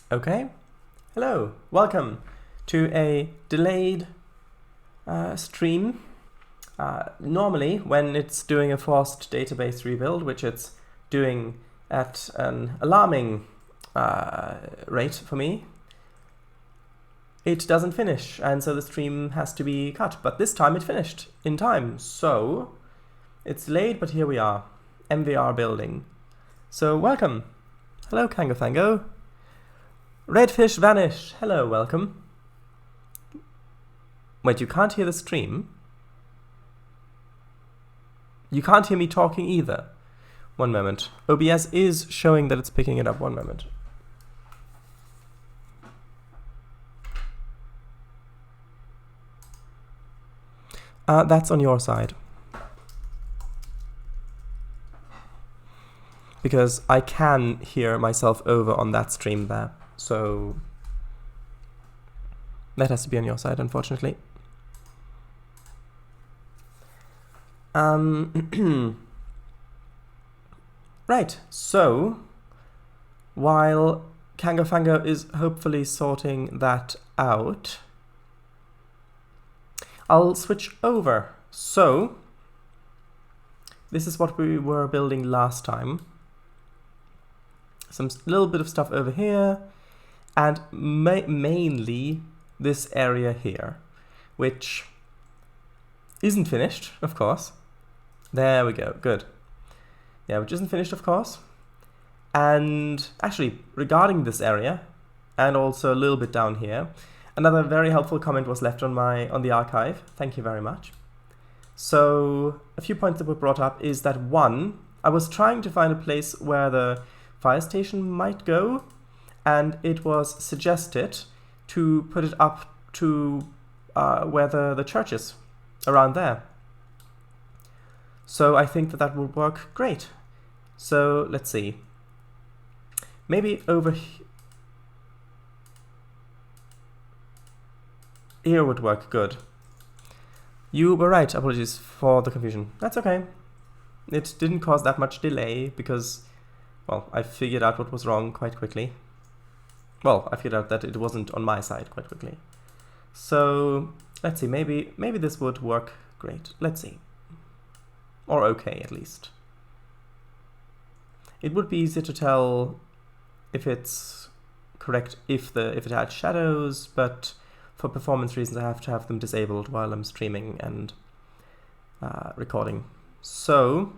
Okay, hello, welcome to a delayed stream. Normally, when it's doing a forced database rebuild, which it's doing at an alarming rate for me, it doesn't finish, and so the stream has to be cut. But this time it finished in time, so it's delayed, but here we are, MVR building. So welcome. Hello, Kango Fango. Redfish Vanish. Hello, welcome. Wait, you can't hear the stream? You can't hear me talking either. One moment. OBS is showing that it's picking it up. One moment. That's on your side. Because I can hear myself over on that stream there. So that has to be on your side, unfortunately. Right, so while Kango Fango is hopefully sorting that out, I'll switch over. So this is what we were building last time. Some little bit of stuff over here, and mainly this area here, which isn't finished, of course. There we go, good. Yeah, which isn't finished, of course. And actually, regarding this area, and also a little bit down here, another very helpful comment was left on the archive. Thank you very much. So a few points that were brought up is that one, I was trying to find a place where the fire station might go, and it was suggested to put it up to where the church is, around there. So I think that would work great. So let's see. Maybe over here would work good. You were right, apologies for the confusion. That's okay. It didn't cause that much delay because, well, I figured out what was wrong quite quickly. Well, I figured out that it wasn't on my side quite quickly. So let's see, maybe this would work great. Let's see. Or okay, at least. It would be easier to tell if it's correct if it had shadows, but for performance reasons I have to have them disabled while I'm streaming and recording. So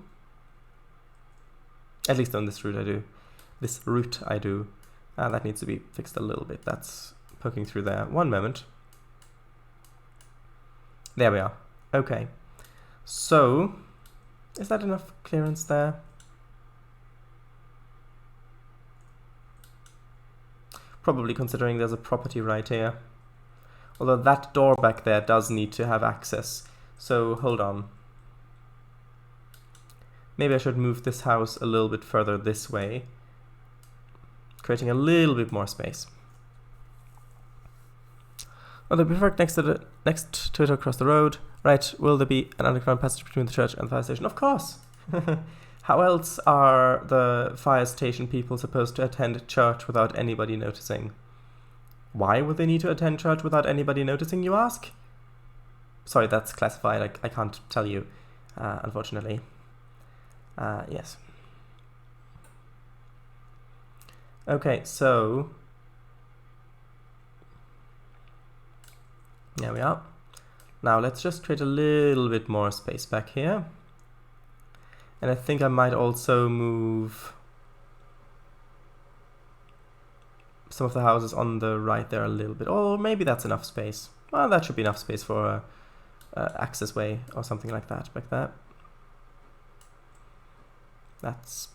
at least on this route I do. This route I do. That needs to be fixed a little bit. That's poking through there. One moment. There we are. Okay. So, is that enough clearance there? Probably, considering there's a property right here. Although that door back there does need to have access. So, hold on. Maybe I should move this house a little bit further this way, creating a little bit more space. Well, they'll be parked next to it across the road. Right, will there be an underground passage between the church and the fire station? Of course! How else are the fire station people supposed to attend church without anybody noticing? Why would they need to attend church without anybody noticing, you ask? Sorry, that's classified. I can't tell you, unfortunately. Yes. Okay, so there we are. Now let's just create a little bit more space back here. And I think I might also move some of the houses on the right there a little bit. Or maybe that's enough space. Well, that should be enough space for a access way or something like that back there. That's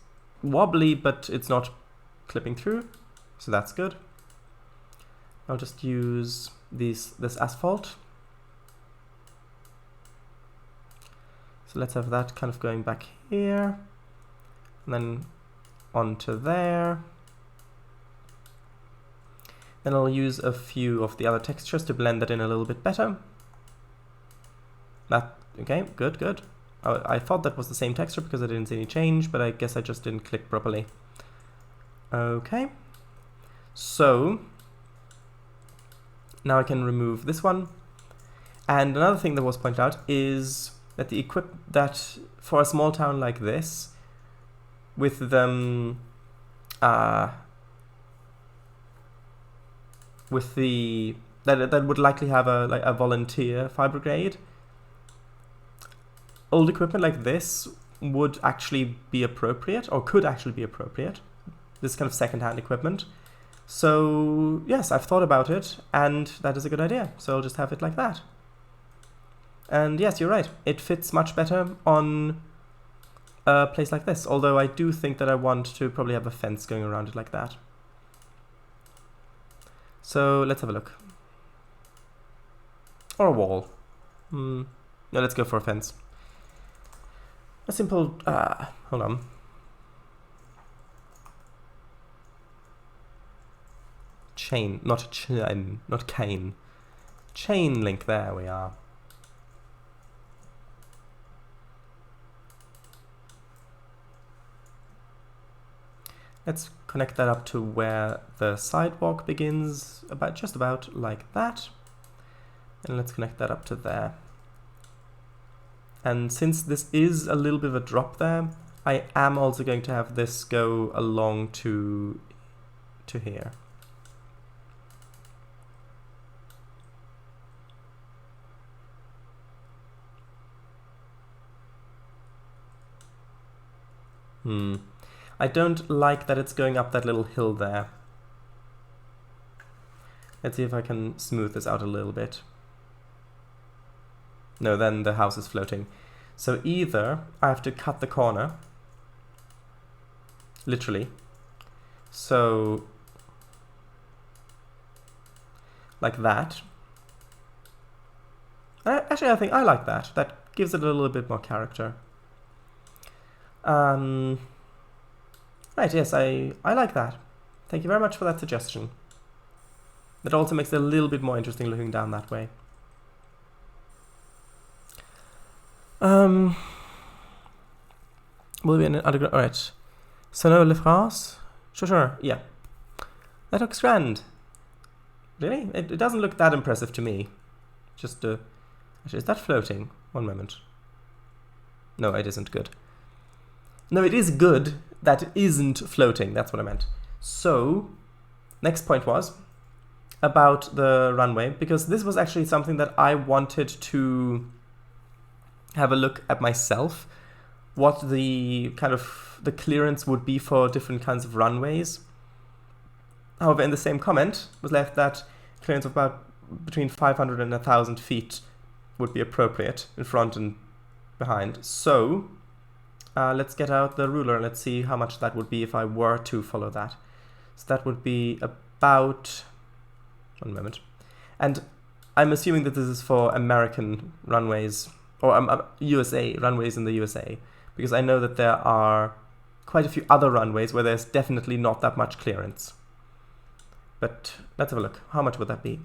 wobbly, but it's not clipping through, so that's good. I'll just use this asphalt. So let's have that kind of going back here, and then onto there. Then I'll use a few of the other textures to blend that in a little bit better. Okay, good. I thought that was the same texture because I didn't see any change, but I guess I just didn't click properly. Okay, So now I can remove this one. And another thing that was pointed out is that that for a small town like this, with them that would likely have a volunteer fire brigade, old equipment like this would actually be appropriate, or could actually be appropriate. This kind of second-hand equipment. So yes, I've thought about it, and that is a good idea. So I'll just have it like that. And yes, you're right. It fits much better on a place like this. Although I do think that I want to probably have a fence going around it like that. So let's have a look. Or a wall. No, let's go for a fence. A simple, hold on. Chain, not chain, not cane. Chain link, there we are. Let's connect that up to where the sidewalk begins, just about like that. And let's connect that up to there. And since this is a little bit of a drop there, I am also going to have this go along to here. I don't like that it's going up that little hill there. Let's see if I can smooth this out a little bit. No, then the house is floating. So either I have to cut the corner, literally. So, like that. Actually, I think I like that. That gives it a little bit more character. Right, yes, I like that. Thank you very much for that suggestion. That also makes it a little bit more interesting looking down that way. Will be an underground. Alright. So no Le France? Sure, yeah. That looks grand. Really? It doesn't look that impressive to me. Just actually, is that floating? One moment. No, it isn't good. No, it is good that it isn't floating. That's what I meant. So, next point was about the runway, because this was actually something that I wanted to have a look at myself, what the kind of the clearance would be for different kinds of runways. However, in the same comment was left that clearance of about between 500 and 1,000 feet would be appropriate in front and behind. So let's get out the ruler and let's see how much that would be if I were to follow that. So that would be about, one moment, and I'm assuming that this is for American runways, or USA, runways in the USA, because I know that there are quite a few other runways where there's definitely not that much clearance. But let's have a look. How much would that be?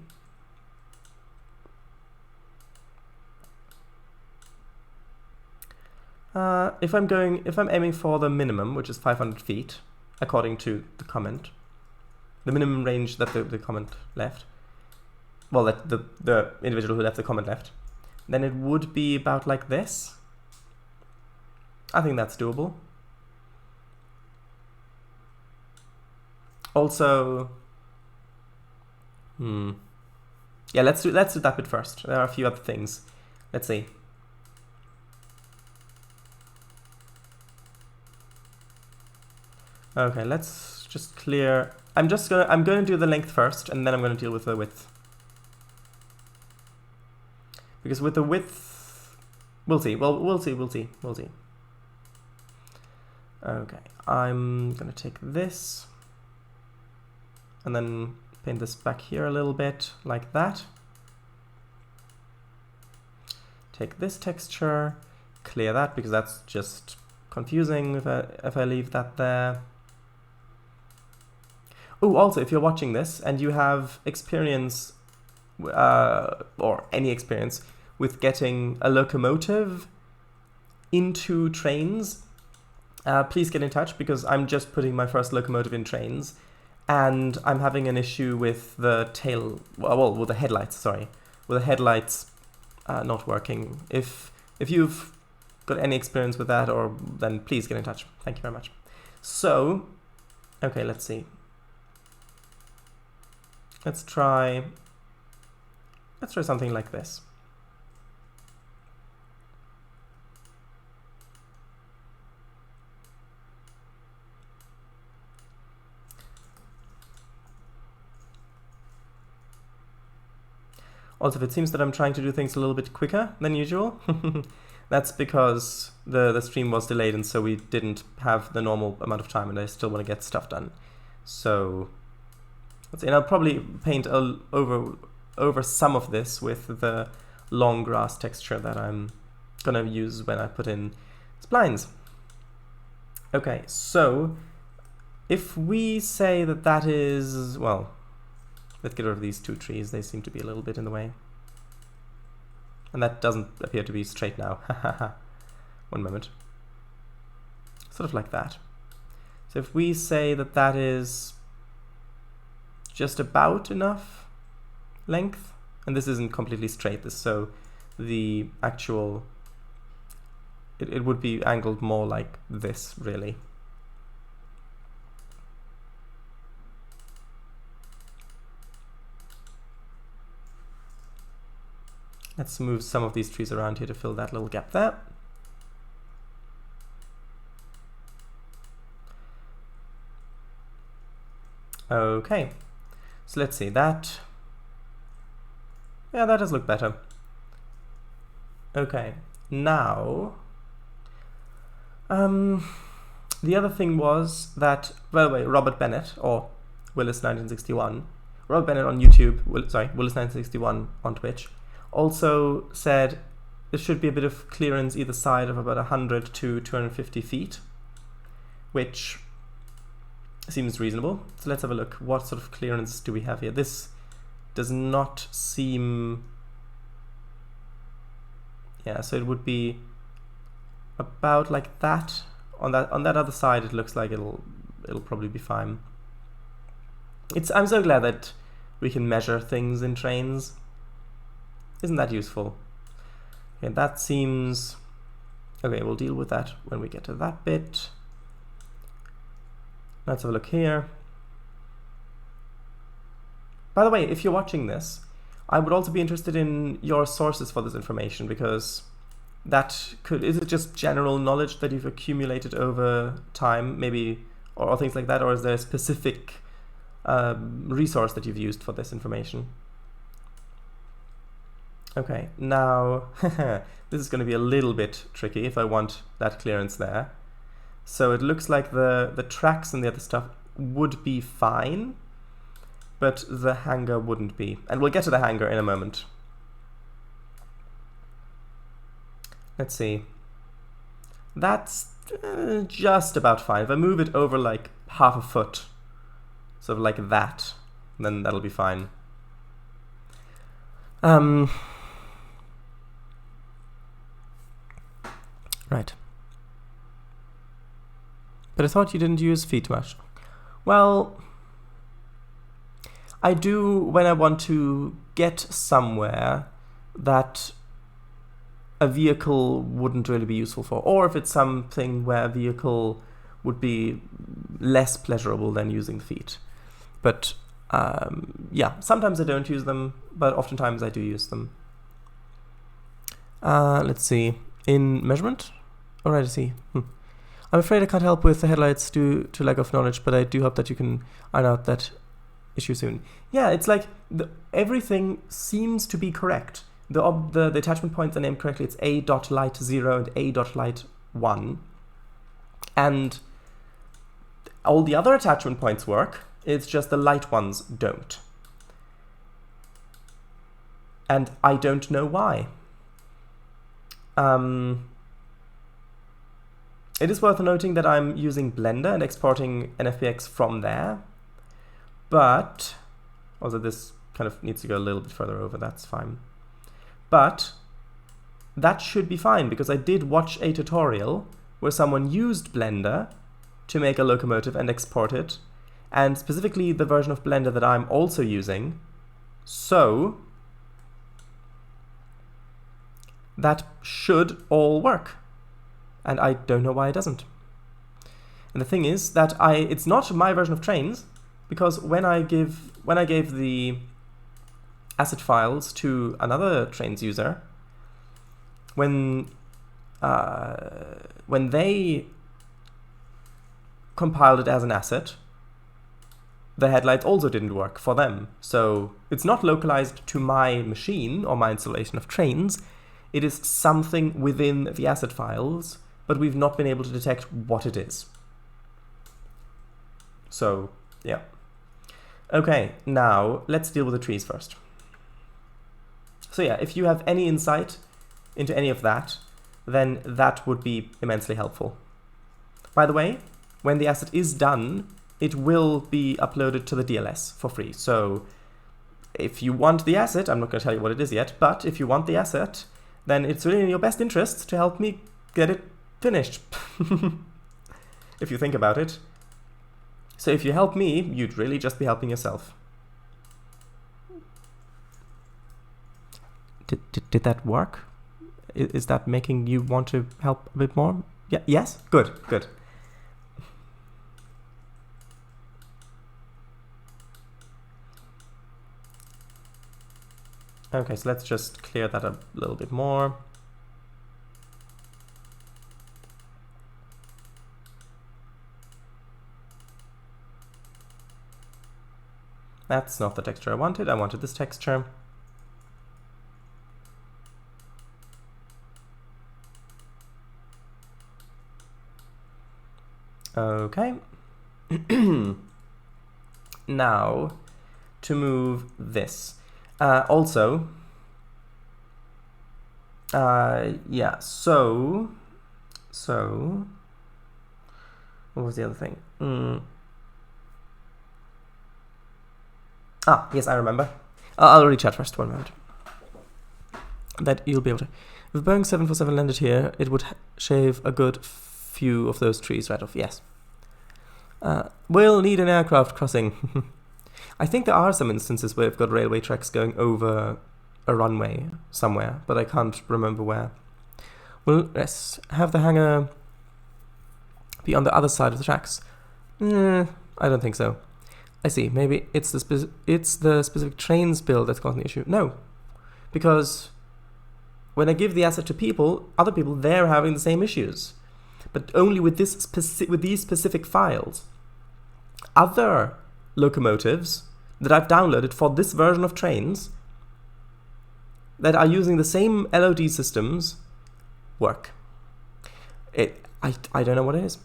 If I'm aiming for the minimum, which is 500 feet, according to the comment, the minimum range that the comment left, well, that the individual who left the comment left, then it would be about like this. I think that's doable. Also, yeah, let's do that bit first. There are a few other things. Let's see. Okay, let's just clear. I'm going to do the length first, and then I'm going to deal with the width. Because with the width, we'll see. Well, we'll see. Okay, I'm going to take this and then paint this back here a little bit, like that. Take this texture, clear that, because that's just confusing if I leave that there. Oh, also, if you're watching this and you have experience, or any experience with getting a locomotive into Trainz, please get in touch, because I'm just putting my first locomotive in Trainz, and I'm having an issue with the tail, well, with the headlights, sorry, with the headlights not working. If you've got any experience with that, or then please get in touch. Thank you very much. So, okay, let's see. Let's try something like this. Also, if it seems that I'm trying to do things a little bit quicker than usual, that's because the stream was delayed, and so we didn't have the normal amount of time, and I still want to get stuff done. So, let's see, and I'll probably paint over some of this with the long grass texture that I'm gonna use when I put in splines. Okay, so if we say that that is, well, let's get rid of these two trees. They seem to be a little bit in the way. And that doesn't appear to be straight now. One moment. Sort of like that. So if we say that that is just about enough length, and this isn't completely straight, so the actual, it would be angled more like this, really. Let's move some of these trees around here to fill that little gap there. Okay, so let's see that. Yeah, that does look better. Okay, now the other thing was that, by the way, Robert Bennett, or Willis1961, Robert Bennett on YouTube, Willis1961 on Twitch, also said there should be a bit of clearance either side of about 100 to 250 feet, which seems reasonable. So let's have a look. What sort of clearance do we have here? This does not seem... Yeah, so it would be about like that. On that other side, it looks like it'll probably be fine. I'm so glad that we can measure things in Trainz. Isn't that useful? Okay, that seems... Okay, we'll deal with that when we get to that bit. Let's have a look here. By the way, if you're watching this, I would also be interested in your sources for this information, because that could... Is it just general knowledge that you've accumulated over time, maybe, or things like that, or is there a specific resource that you've used for this information? Okay, now this is going to be a little bit tricky if I want that clearance there. So it looks like the tracks and the other stuff would be fine, but the hangar wouldn't be. And we'll get to the hangar in a moment. Let's see. That's just about fine. If I move it over like half a foot, sort of like that, then that'll be fine. Right. But I thought you didn't use feet much. Well, I do when I want to get somewhere that a vehicle wouldn't really be useful for, or if it's something where a vehicle would be less pleasurable than using feet. But yeah, sometimes I don't use them, but oftentimes I do use them. Let's see. In measurement? Alright, I see. I'm afraid I can't help with the headlights due to lack of knowledge, but I do hope that you can iron out that issue soon. Yeah, it's like everything seems to be correct. The attachment points are named correctly. It's A.light0 and A.light1. And all the other attachment points work. It's just the light ones don't. And I don't know why. It is worth noting that I'm using Blender and exporting an Fbx from there, but also this kind of needs to go a little bit further over, that's fine. But that should be fine, because I did watch a tutorial where someone used Blender to make a locomotive and export it, and specifically the version of Blender that I'm also using. So that should all work, and I don't know why it doesn't. And the thing is that it's not my version of Trainz, because when I gave the asset files to another Trainz user, when they compiled it as an asset, the headlights also didn't work for them. So it's not localized to my machine or my installation of Trainz. It is something within the asset files, but we've not been able to detect what it is. So, yeah. Okay, now let's deal with the trees first. So yeah, if you have any insight into any of that, then that would be immensely helpful. By the way, when the asset is done, it will be uploaded to the DLS for free. So if you want the asset, I'm not going to tell you what it is yet, but if you want the asset, then it's really in your best interest to help me get it finished. If you think about it. So if you help me, you'd really just be helping yourself. Did that work? Is that making you want to help a bit more? Yeah. Yes? Good, good. Okay, so let's just clear that a little bit more. That's not the texture I wanted. I wanted this texture. Okay. Now, to move this. Also, yeah, so, what was the other thing? Yes, I remember. I'll read chat first, 1 moment. That you'll be able to. If Boeing 747 landed here, it would shave a good few of those trees right off. Yes. We'll need an aircraft crossing. I think there are some instances where we've got railway tracks going over a runway somewhere, but I can't remember where. We'll have the hangar be on the other side of the tracks. I don't think so. I see. Maybe it's the specific Trainz build that's causing the issue. No, because when I give the asset to people, other people, they're having the same issues, but only with these specific files. Other locomotives that I've downloaded for this version of Trainz that are using the same LOD systems work. I don't know what it is.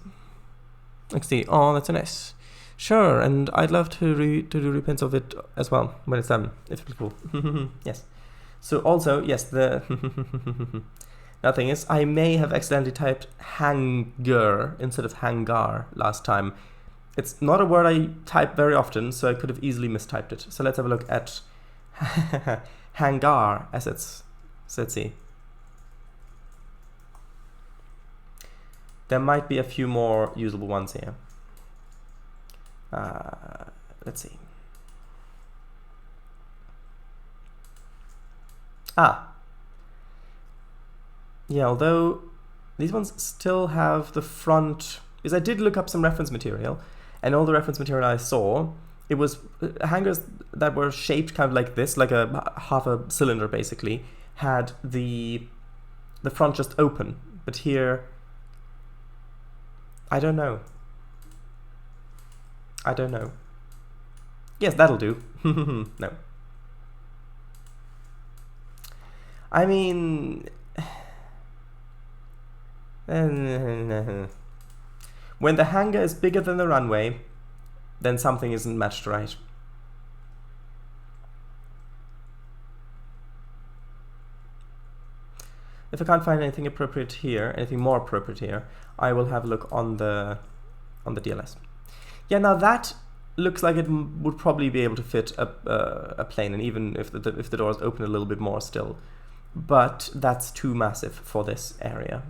Let's see. Oh, that's a nice. Sure, and I'd love to do reprints of it as well when it's done, if it's cool. Yes. So also, yes, the another thing is I may have accidentally typed hangar instead of hangar last time. It's not a word I type very often, so I could have easily mistyped it. So let's have a look at Hangar Assets. So let's see. There might be a few more usable ones here. Let's see. Yeah, although these ones still have the front, because I did look up some reference material, and all the reference material I saw, it was hangars that were shaped kind of like this, like a half a cylinder basically, had the front just open. But here, I don't know. I don't know. Yes, that'll do. No. I mean, when the hangar is bigger than the runway, then something isn't matched right. If I can't find anything appropriate here, anything more appropriate here, I will have a look on the DLS. Yeah, now that looks like it would probably be able to fit a plane, and even if the doors open a little bit more still, but that's too massive for this area.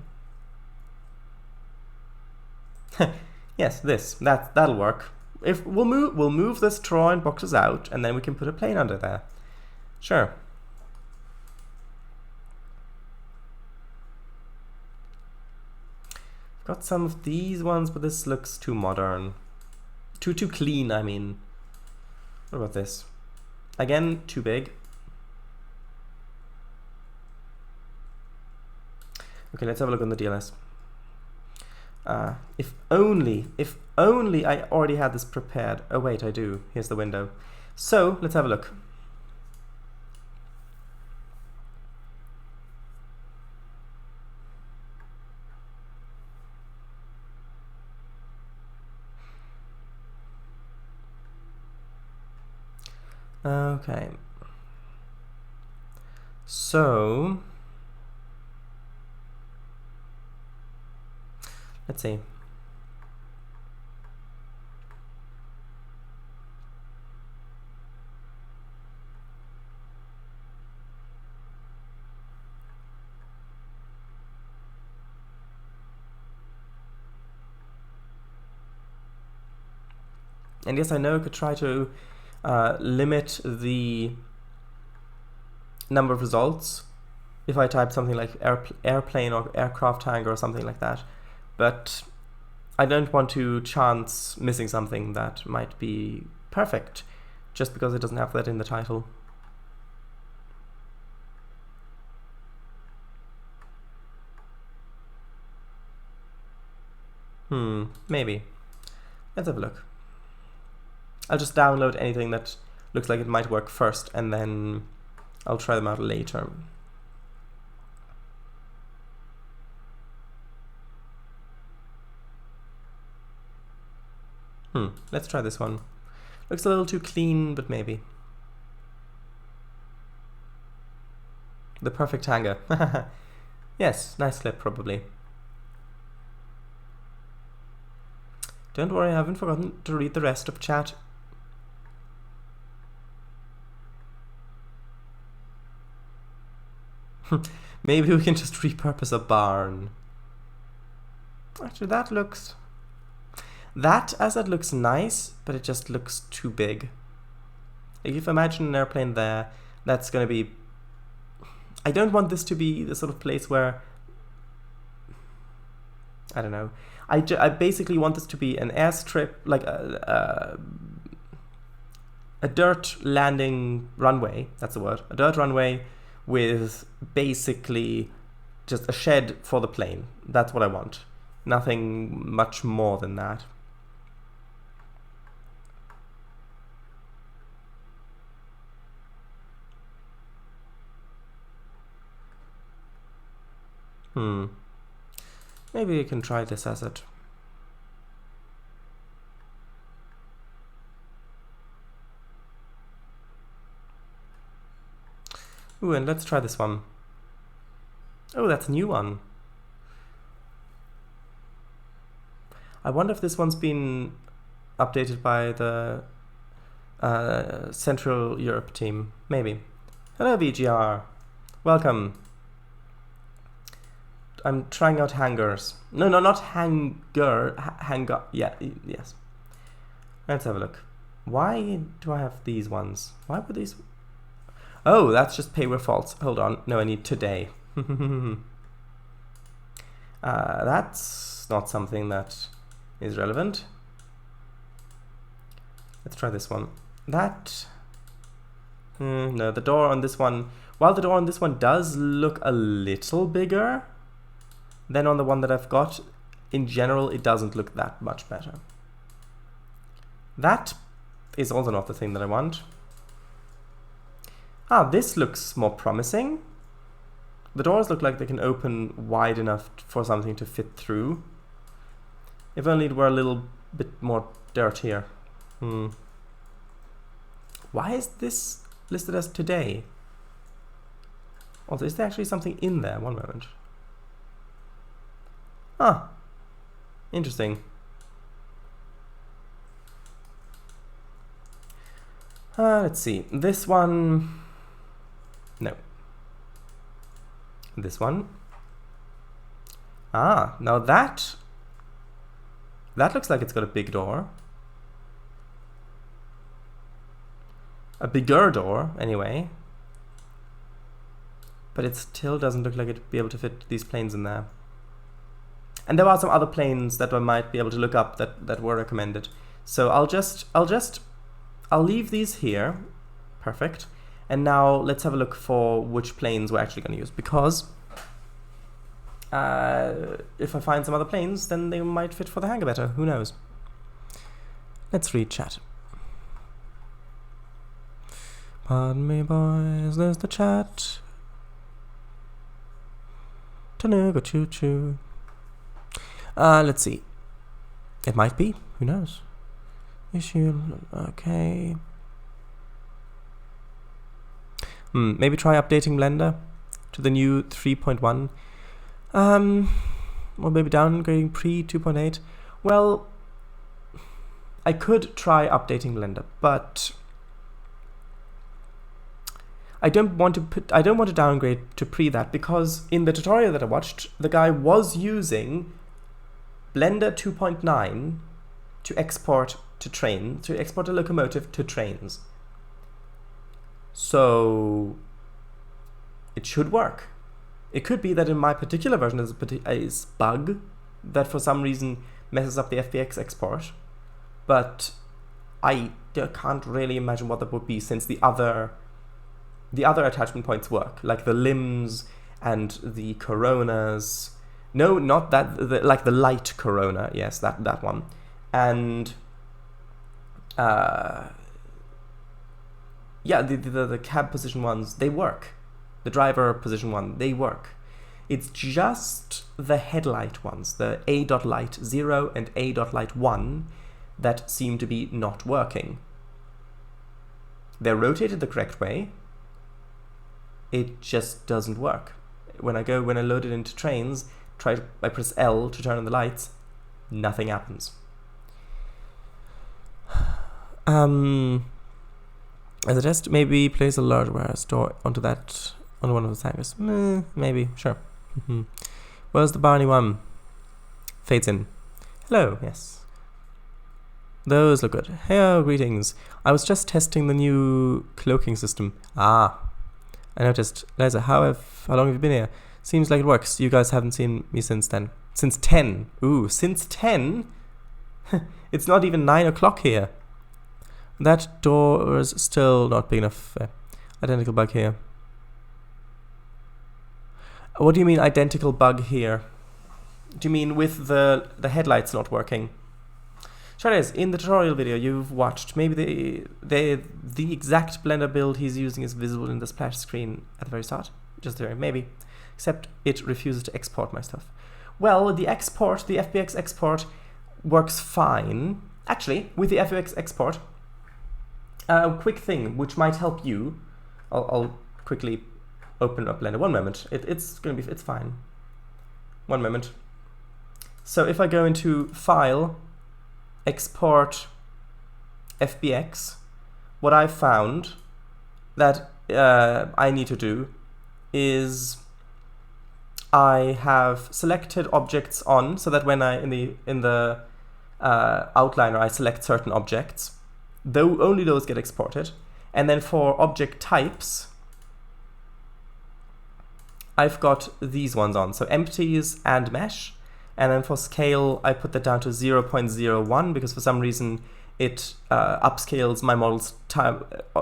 Yes, that'll work. if we'll move this drawer and boxes out, and then we can put a plane under there. Sure. Got some of these ones, but this looks too modern. Too clean, I mean. What about this? Again, too big. Okay, let's have a look on the DLS. If only I already had this prepared. Oh wait, I do. Here's the window. So, let's have a look. Okay. So, let's see. And yes, I know I could try to limit the number of results if I type something like airplane or aircraft hangar or something like that, but I don't want to chance missing something that might be perfect just because it doesn't have that in the title. Maybe. Let's have a look. I'll just download anything that looks like it might work first, and then I'll try them out later. Let's try this one. Looks a little too clean, but maybe. The perfect hangar. Yes, nice clip, probably. Don't worry, I haven't forgotten to read the rest of chat. Maybe we can just repurpose a barn. Actually, that looks nice, but it just looks too big. Like if you imagine an airplane there, that's going to be... I don't want this to be the sort of place where... I don't know. I basically want this to be an airstrip, like a dirt landing runway. That's the word. A dirt runway with basically just a shed for the plane. That's what I want. Nothing much more than that. Maybe we can try this asset. Ooh, and let's try this one. Oh, that's a new one. I wonder if this one's been updated by the Central Europe team. Maybe. Hello, VGR. Welcome. I'm trying out hangars. No, not hangar. Hangar. Yeah, yes. Let's have a look. Why do I have these ones? Why would these... Oh, that's just pay where false. Hold on. No, I need today. That's not something that is relevant. Let's try this one. That... no, the door on this one... While the door on this one does look a little bigger than on the one that I've got, in general, it doesn't look that much better. That is also not the thing that I want. Ah, this looks more promising. The doors look like they can open wide enough for something to fit through. If only it were a little bit more dirt here. Why is this listed as today? Also, is there actually something in there? One moment. Ah, interesting. Let's see. This one... No. This one. Ah, now that looks like it's got a big door. a bigger door anyway. But it still doesn't look like it'd be able to fit these planes in there. And there are some other planes that I might be able to look up that were recommended. So I'll leave these here. Perfect. And now let's have a look for which planes we're actually going to use, because if I find some other planes, then they might fit for the hangar better. Who knows? Let's read chat. Pardon me, boys, there's the chat. Tanuga choo choo. Let's see. It might be. Who knows? Issue. Okay. Maybe try updating Blender to the new 3.1. Or maybe downgrading pre 2.8. Well, I could try updating Blender, but I don't want to downgrade to pre that, because in the tutorial that I watched, the guy was using Blender 2.9 to export to Trainz, to export a locomotive to Trainz. So it should work. It could be that in my particular version there's a bug that for some reason messes up the Fbx export, but I can't really imagine what that would be, since the other attachment points work, like the limbs and the coronas. No, not that, like the light corona, yes, that one. And yeah, the cab position ones, they work. The driver position one, they work. It's just the headlight ones, the A.light 0 and A.light 1, that seem to be not working. They're rotated the correct way. It just doesn't work. When I load it into Trainz, I press L to turn on the lights, nothing happens. As a test, maybe place a large warehouse door onto one of the hangars. Maybe, sure. Where's the Barney one? Fades in. Hello, yes. Those look good. Hey, greetings. I was just testing the new cloaking system. I noticed. Liza, how long have you been here? Seems like it works. You guys haven't seen me since then. Since 10. Ooh, since 10? It's not even 9 o'clock here. That door is still not big enough. Identical bug here. What do you mean identical bug here? Do you mean with the headlights not working? Sure it is. In the tutorial video you've watched, maybe the exact Blender build he's using is visible in the splash screen at the very start. Just there, maybe. Except it refuses to export my stuff. Well, the Fbx Export works fine. Actually, with the Fbx Export, a quick thing which might help you. I'll quickly open up Blender. One moment. It's fine. One moment. So if I go into File, Export, Fbx, what I found that I need to do is I have selected objects on, so that when I in the outliner I select certain objects, though only those get exported. And then for object types, I've got these ones on, so empties and mesh. And then for scale, I put that down to 0.01 because for some reason it upscales my models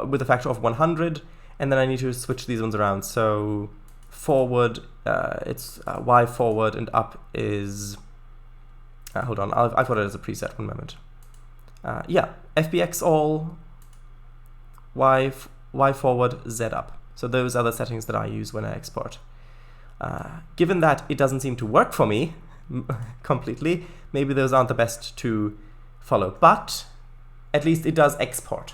with a factor of 100, and then I need to switch these ones around. So forward, it's Y forward, and up is, hold on, I've got it as a preset, one moment. Yeah, FBX all, Y forward, Z up. So those are the settings that I use when I export. Given that it doesn't seem to work for me completely, maybe those aren't the best to follow, but at least it does export,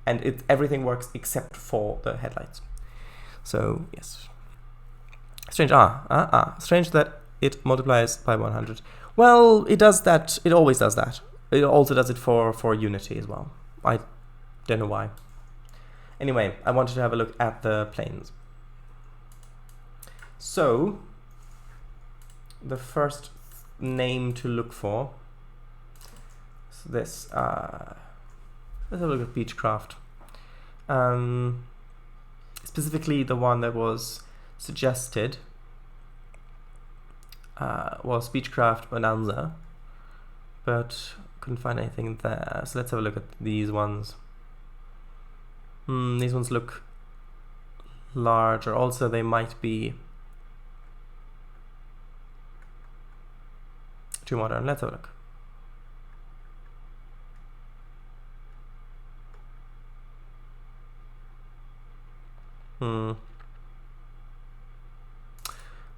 and everything works except for the headlights. So yes, strange. Strange that it multiplies by 100. Well, it does that. It always does that. It also does it for Unity as well. I don't know why. Anyway, I wanted to have a look at the planes. So the first name to look for is this. Let's have a look at Beechcraft. Specifically, the one that was suggested was Beechcraft Bonanza, but couldn't find anything there. So let's have a look at these ones. These ones look larger. Also, they might be too modern. Let's have a look.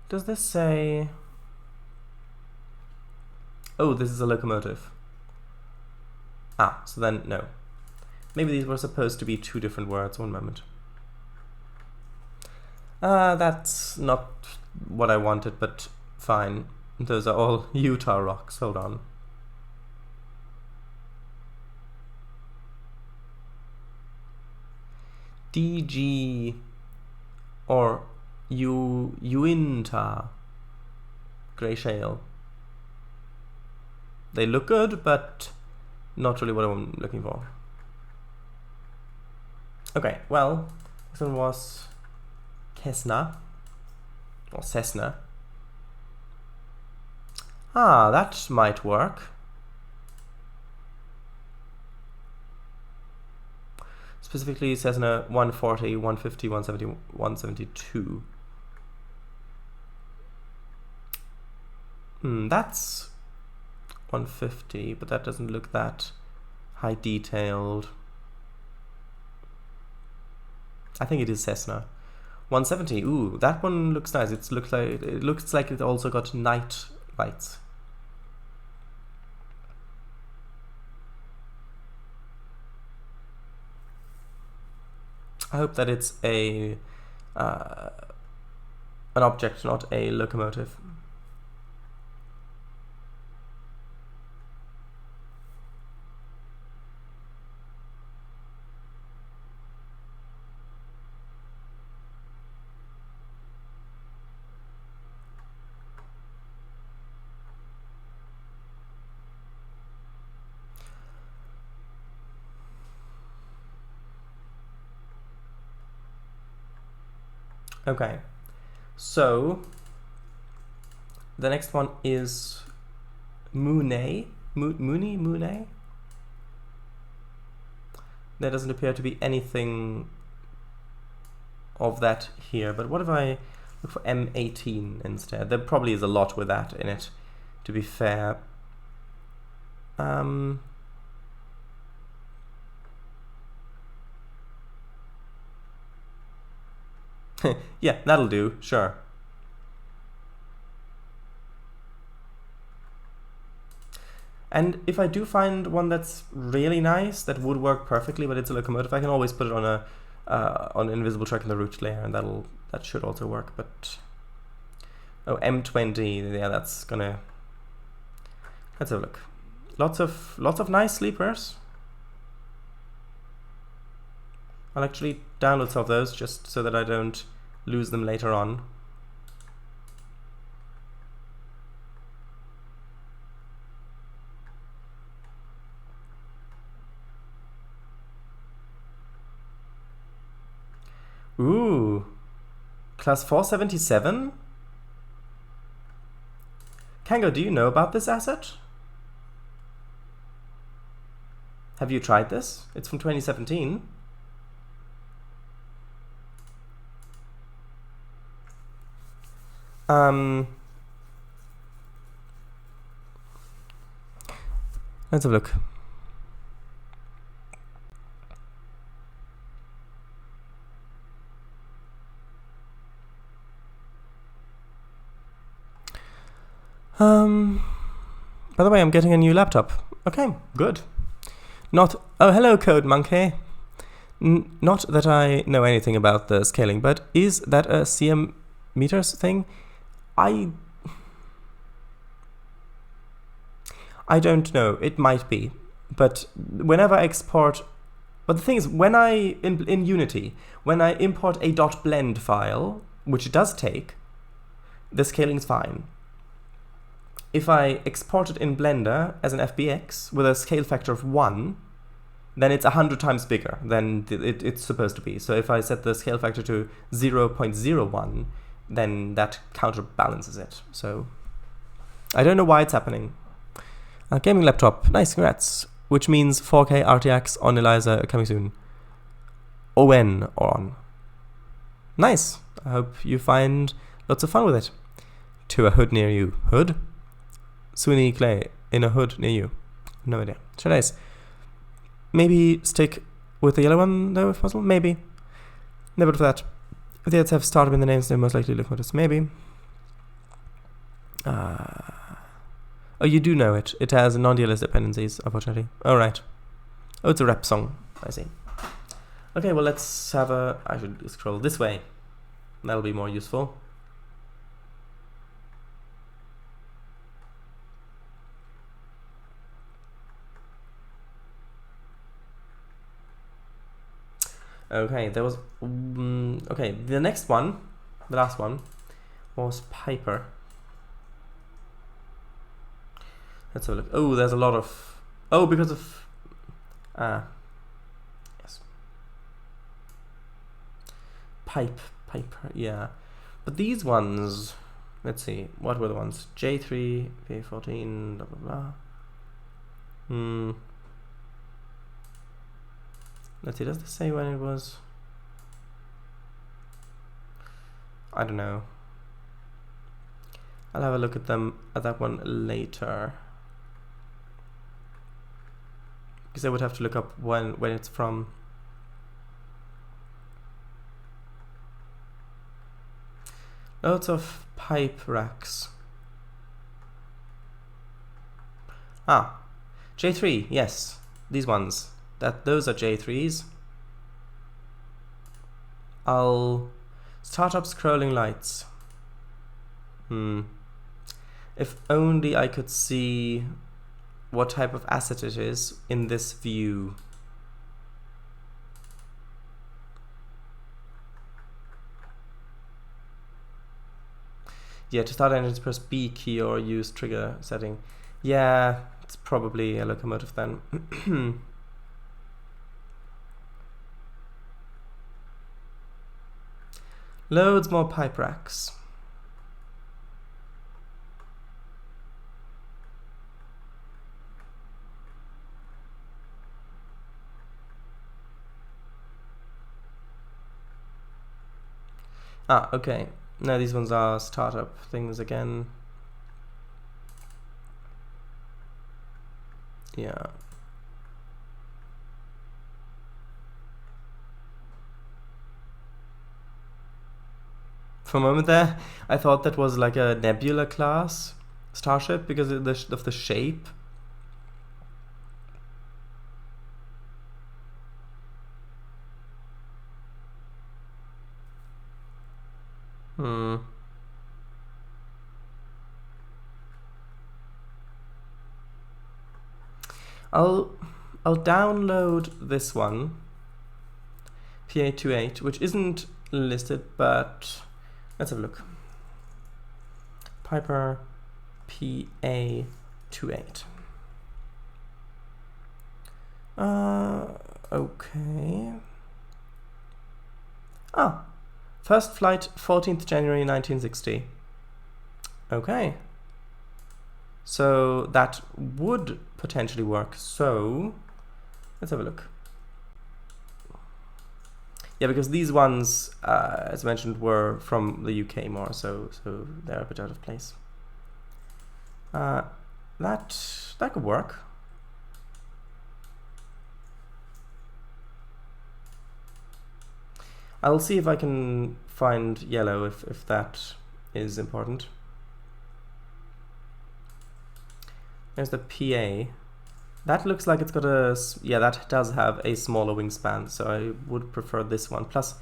Does this say... Oh, this is a locomotive. Ah, so then, no. Maybe these were supposed to be two different words. One moment. That's not what I wanted, but fine. Those are all Utah rocks. Hold on. DG or Uinta grey shale. They look good, but not really what I'm looking for. Okay, well, this one was Cessna or Cessna. Ah, that might work. Specifically Cessna 140, 150, 170, 172. That's 150, but that doesn't look that high detailed. I think it is Cessna. 170. Ooh, that one looks nice. It looks like it also got night lights. I hope that it's a an object, not a locomotive. Okay, so the next one is Mooney. Mooney? There doesn't appear to be anything of that here, but what if I look for M18 instead? There probably is a lot with that in it, to be fair. Yeah, that'll do, sure. And if I do find one that's really nice, that would work perfectly, but it's a locomotive, I can always put it on a on an invisible truck in the root layer, and that should also work. But oh, M20, yeah, that's gonna. Let's have a look. Lots of nice sleepers. I'll actually download some of those just so that I don't lose them later on. Ooh, class 477? Kango, do you know about this asset? Have you tried this? It's from 2017. Let's have a look. By the way, I'm getting a new laptop. Okay, good. Oh, hello, Code Monkey. Not that I know anything about the scaling, but is that a CM meters thing? I don't know. It might be, but whenever I export, but the thing is, when I in Unity, when I import a .blend file, which it does take, the scaling's fine. If I export it in Blender as an FBX with a scale factor of 1, then it's 100 times bigger than it's supposed to be. So if I set the scale factor to 0.01, then that counterbalances it. So I don't know why it's happening. Gaming laptop, nice, congrats. Which means 4K RTX on ELISA coming soon. ON or on. Nice. I hope you find lots of fun with it. To a hood near you. Hood? Sweeney Clay in a hood near you. No idea. Should I? Maybe stick with the yellow one though, if possible? Maybe. Never for that. If the ads have startup in the names, they most likely live with us. Maybe. Oh, you do know it. It has non-DLS dependencies, unfortunately. Oh, right. Oh, it's a rap song. I see. Okay, well, let's have a... I should scroll this way. That'll be more useful. Okay, there was... okay, the next one, the last one, was Piper. Let's have a look. Oh, there's a lot of... Oh, because of... yes. Piper, yeah. But these ones... Let's see, what were the ones? J3, P14, blah, blah, blah. Let's see, does this say when it was? I don't know. I'll have a look at them at that one later. Because I would have to look up when it's from. Lots of pipe racks. Ah, J3, yes, these ones. Those are J3s. I'll start up scrolling lights. If only I could see what type of asset it is in this view. Yeah, to start engines, press B key or use trigger setting. Yeah, it's probably a locomotive then. Loads more pipe racks. Ah, okay. Now these ones are startup things again. Yeah. For a moment there, I thought that was like a Nebula class starship because of the shape. I'll download this one, PA28, which isn't listed, but let's have a look. Piper PA28. Okay. Ah, first flight 14th January 1960. Okay. So that would potentially work. So let's have a look. Yeah, because these ones, as mentioned, were from the UK more, so they're a bit out of place. That could work. I'll see if I can find yellow if that is important. There's the PA. That looks like it's got a... Yeah, that does have a smaller wingspan, so I would prefer this one. Plus,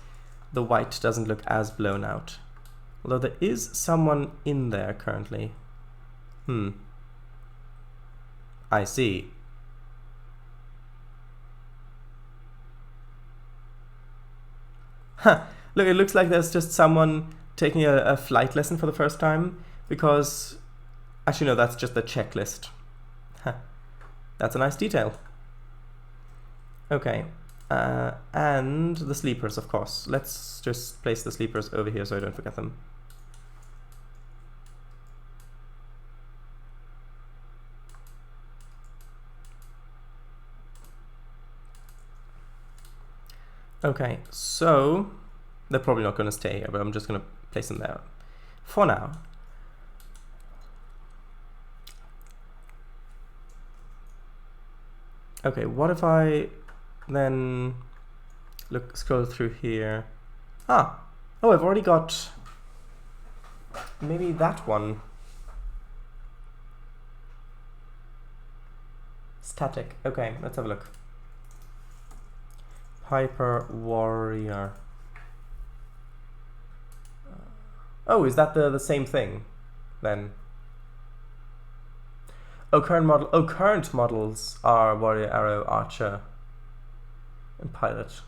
the white doesn't look as blown out. Although there is someone in there currently. I see. Huh. Look, it looks like there's just someone taking a flight lesson for the first time, because... Actually, no, that's just the checklist. That's a nice detail. Okay, and the sleepers, of course. Let's just place the sleepers over here so I don't forget them. Okay, so they're probably not going to stay here, but I'm just going to place them there for now. Okay, what if I then scroll through here? Oh, I've already got maybe that one. Static. Okay, let's have a look. Piper Warrior. Oh, is that the same thing then? Oh, current models are Warrior, Arrow, Archer, and Pilot.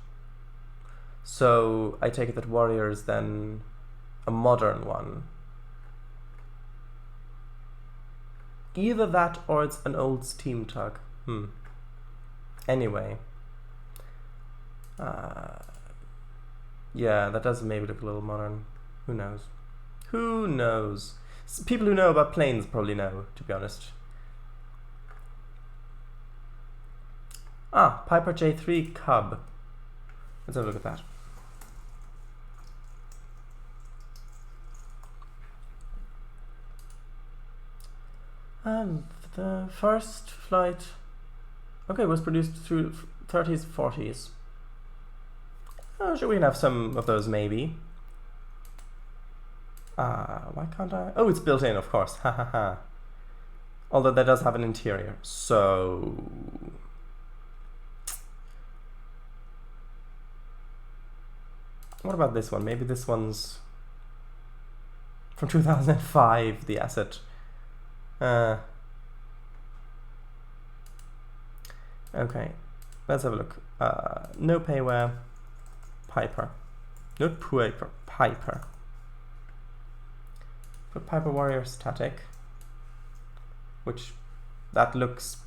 So I take it that Warrior is then a modern one. Either that or it's an old steam tug. Anyway. Yeah, that does maybe look a little modern. Who knows? Who knows? People who know about planes probably know, to be honest. Ah, Piper J3 Cub. Let's have a look at that. And the first flight, okay, was produced through 30s, 40s. Oh, sure, we can have some of those maybe. Why can't I? Oh, it's built in, of course. Ha ha ha. Although that does have an interior, so what about this one? Maybe this one's from 2005, the asset. Okay, let's have a look. No payware, Piper. Not Piper, Piper. Put Piper Warrior static, which that looks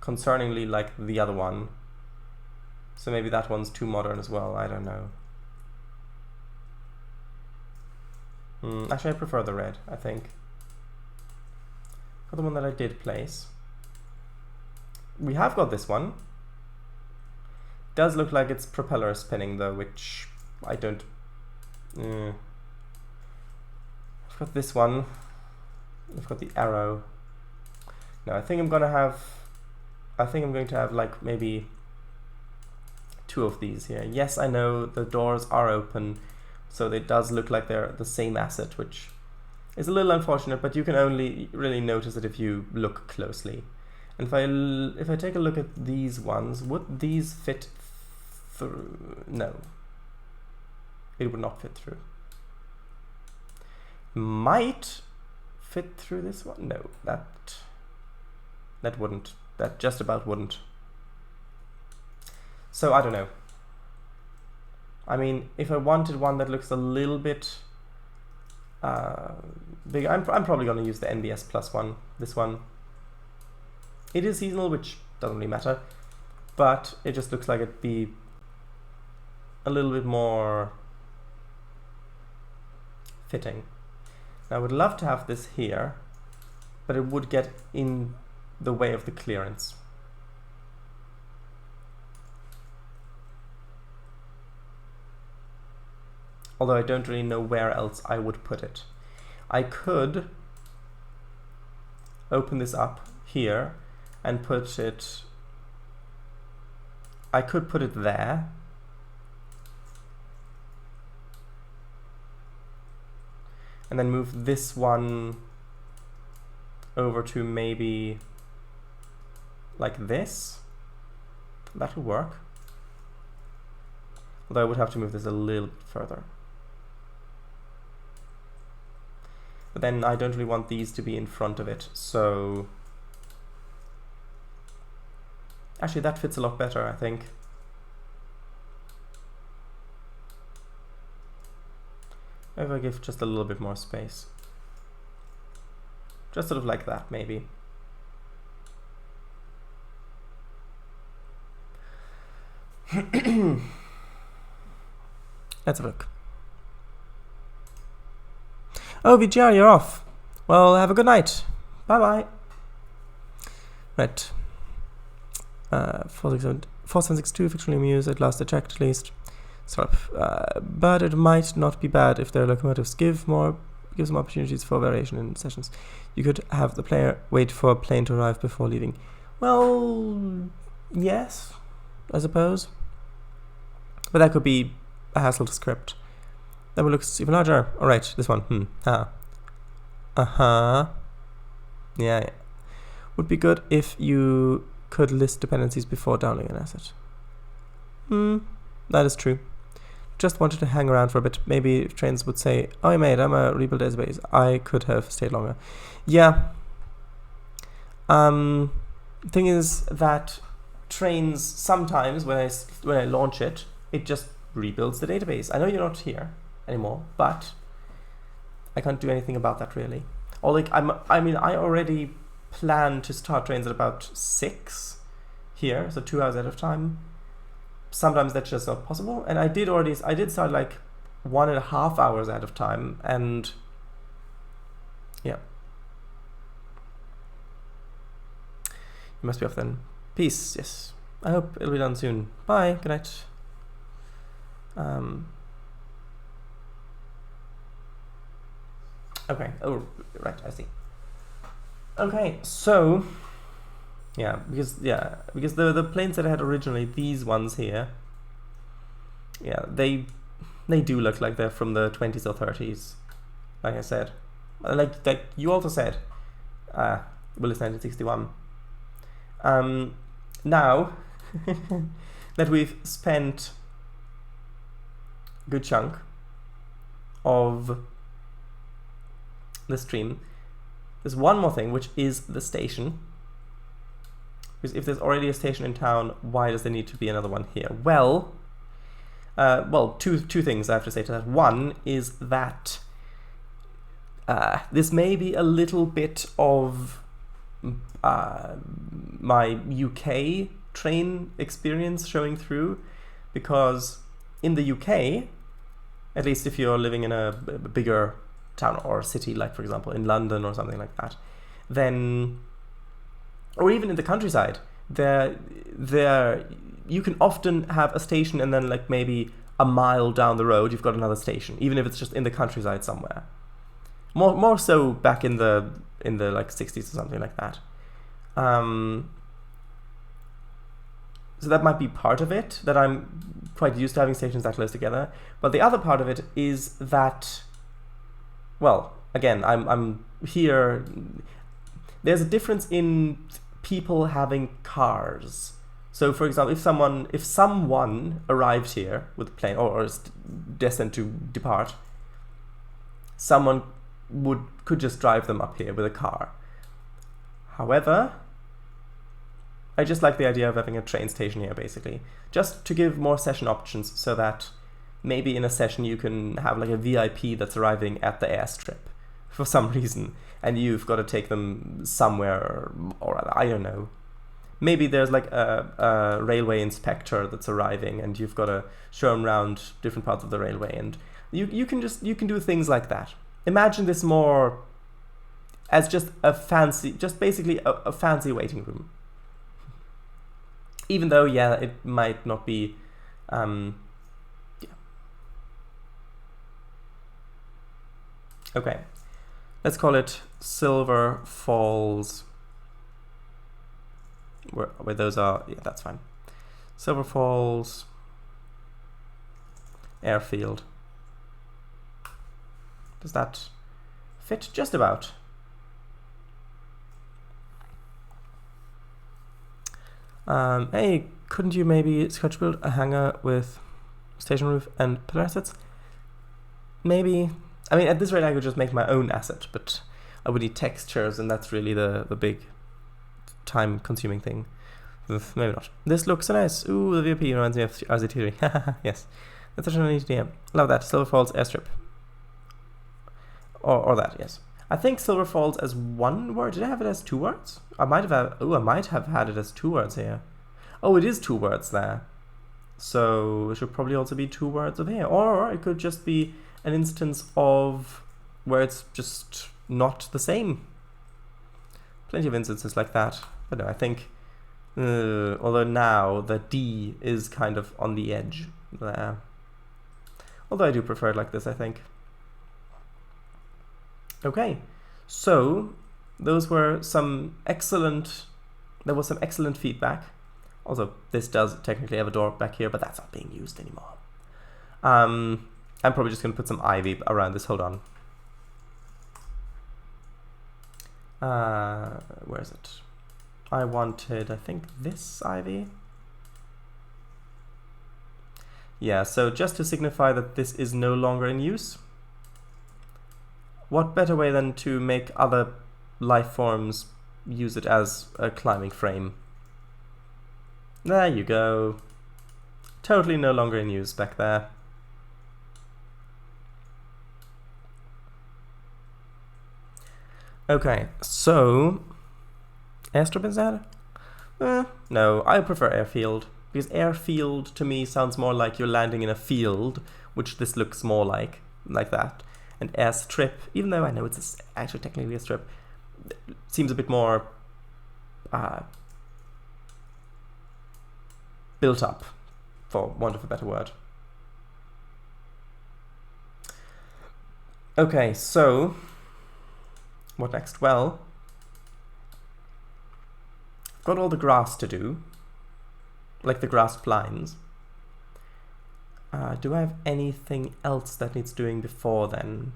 concerningly like the other one. So maybe that one's too modern as well, I don't know. Actually, I prefer the red, I think. Got the one that I did place. We have got this one. Does look like it's propeller spinning though, which I don't... I've got this one. I've got the arrow. Now I think I'm going to have like maybe 2 of these here. Yes, I know the doors are open, so it does look like they're the same asset, which is a little unfortunate, but you can only really notice it if you look closely. And if I take a look at these ones, would these fit through? No. It would not fit through. Might fit through this one? No, that wouldn't. That just about wouldn't. So I don't know. I mean, if I wanted one that looks a little bit bigger, I'm probably going to use the NBS Plus one, this one. It is seasonal, which doesn't really matter, but it just looks like it'd be a little bit more fitting. Now, I would love to have this here, but it would get in the way of the clearance. Although I don't really know where else I would put it. I could open this up here and put it, I could put it there. And then move this one over to maybe like this. That would work. Although I would have to move this a little bit further. But then I don't really want these to be in front of it, so actually that fits a lot better, I think. If I give just a little bit more space. Just sort of like that, maybe. Let's have a look. Oh, VGR, you're off. Well, have a good night. Bye-bye. Right. 4762, fictionally amused, at last checked at least. Stop. But it might not be bad if their locomotives give some opportunities for variation in sessions. You could have the player wait for a plane to arrive before leaving. Well, yes, I suppose. But that could be a hassle to script. That one looks even larger. Alright, this one. Uh-huh. Yeah. Would be good if you could list dependencies before downloading an asset. That is true. Just wanted to hang around for a bit. Maybe if Trainz would say, oh, mate, I'm a rebuild database. I could have stayed longer. Yeah. Thing is that Trainz sometimes, when I launch it, it just rebuilds the database. I know you're not here anymore, but I can't do anything about that really. Or like, I mean, I already plan to start Trainz at about 6 here, so 2 hours ahead of time. Sometimes that's just not possible, and I did start like 1.5 hours ahead of time, and yeah. You must be off then. Peace, yes. I hope it'll be done soon. Bye, good night. Okay, oh, right, I see. Okay, so, because the planes that I had originally, these ones here, yeah, they do look like they're from the 20s or 30s, like I said. Like you also said, well, it's 1961. Now that we've spent a good chunk of the stream, there's one more thing, which is the station. Because if there's already a station in town, why does there need to be another one here? Well, two things I have to say to that. One is that this may be a little bit of my UK train experience showing through, because in the UK, at least if you're living in a bigger town or city, like for example in London or something like that, then, or even in the countryside, there you can often have a station and then like maybe a mile down the road you've got another station, even if it's just in the countryside somewhere. More so back in the like 60s or something like that. So that might be part of it, that I'm quite used to having stations that close together. But the other part of it is that, well, again, I'm here. There's a difference in people having cars. So, for example, if someone arrived here with a plane or is destined to depart, someone could just drive them up here with a car. However, I just like the idea of having a train station here, basically, just to give more session options, so that maybe in a session you can have like a VIP that's arriving at the airstrip for some reason, and you've got to take them somewhere, or I don't know. Maybe there's like a railway inspector that's arriving, and you've got to show them around different parts of the railway, and you can do things like that. Imagine this more as just basically a fancy waiting room. Even though, yeah, it might not be, yeah. Okay, let's call it Silver Falls. Where those are, yeah, that's fine. Silver Falls Airfield. Does that fit? Just about. Hey, couldn't you maybe sketch build a hangar with station roof and pillar assets? Maybe. I mean, at this rate I could just make my own asset, but I would need textures, and that's really the big time consuming thing. Maybe not. This looks so nice. Ooh, the VIP reminds me of RZ3. Yes, that's such a neat idea. Love that. Silver Falls Airstrip. Or that, yes. I think Silver Falls as one word. Did I have it as 2 words? I might have had it as 2 words here. Oh, it is 2 words there. So it should probably also be 2 words over here. Or it could just be an instance of where it's just not the same. Plenty of instances like that. But no, I think, although now the D is kind of on the edge there. Although I do prefer it like this, I think. Okay, so those were some excellent, there was some excellent feedback. Also, this does technically have a door back here, but that's not being used anymore. I'm probably just going to put some ivy around this. Hold on. Where is it? I wanted, I think, this ivy. Yeah, so just to signify that this is no longer in use. What better way than to make other life forms use it as a climbing frame? There you go. Totally no longer in use back there. Okay, so airstrip instead? No, I prefer airfield, because airfield to me sounds more like you're landing in a field, which this looks more like that. And airstrip, even though I know it's actually technically a strip, seems a bit more built up, for want of a better word. Okay, so what next? Well, I've got all the grass to do, like the grass blinds. Do I have anything else that needs doing before then?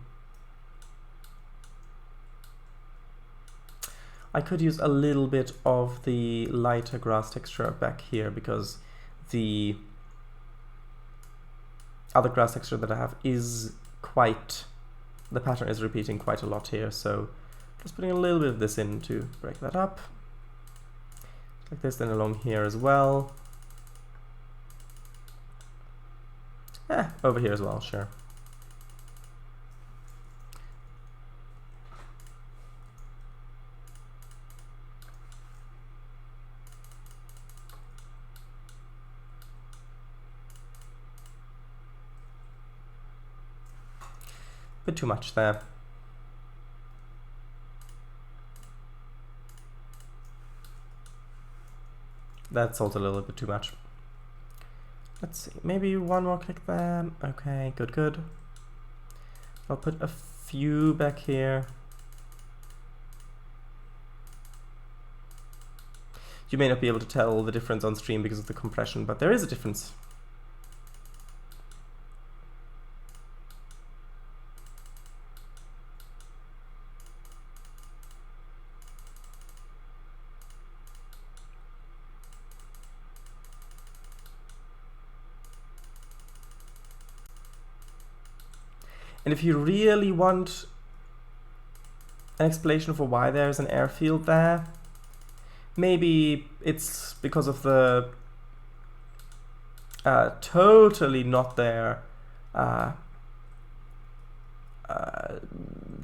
I could use a little bit of the lighter grass texture back here, because the other grass texture that I have is quite, the pattern is repeating quite a lot here, so just putting a little bit of this in to break that up. Like this, then along here as well. Over here as well, sure. Bit too much there. That's also a little bit too much. Let's see, maybe one more click there. Okay, good, good. I'll put a few back here. You may not be able to tell the difference on stream because of the compression, but there is a difference. And if you really want an explanation for why there's an airfield there, maybe it's because of the totally not there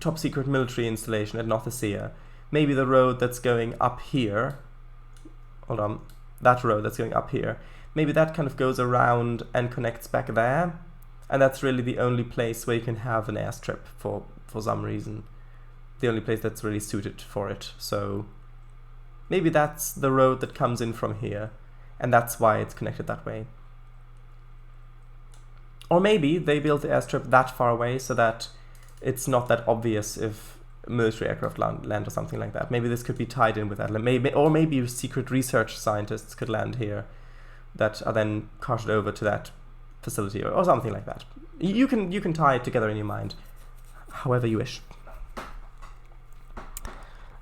top secret military installation at Northusia. Maybe the road that's going up here, hold on, that road that's going up here, maybe that kind of goes around and connects back there. And that's really the only place where you can have an airstrip for some reason. The only place that's really suited for it. So maybe that's the road that comes in from here, and that's why it's connected that way. Or maybe they built the airstrip that far away so that it's not that obvious if military aircraft land or something like that. Maybe this could be tied in with that. Or maybe secret research scientists could land here that are then carted over to that facility or something like that. You can tie it together in your mind however you wish.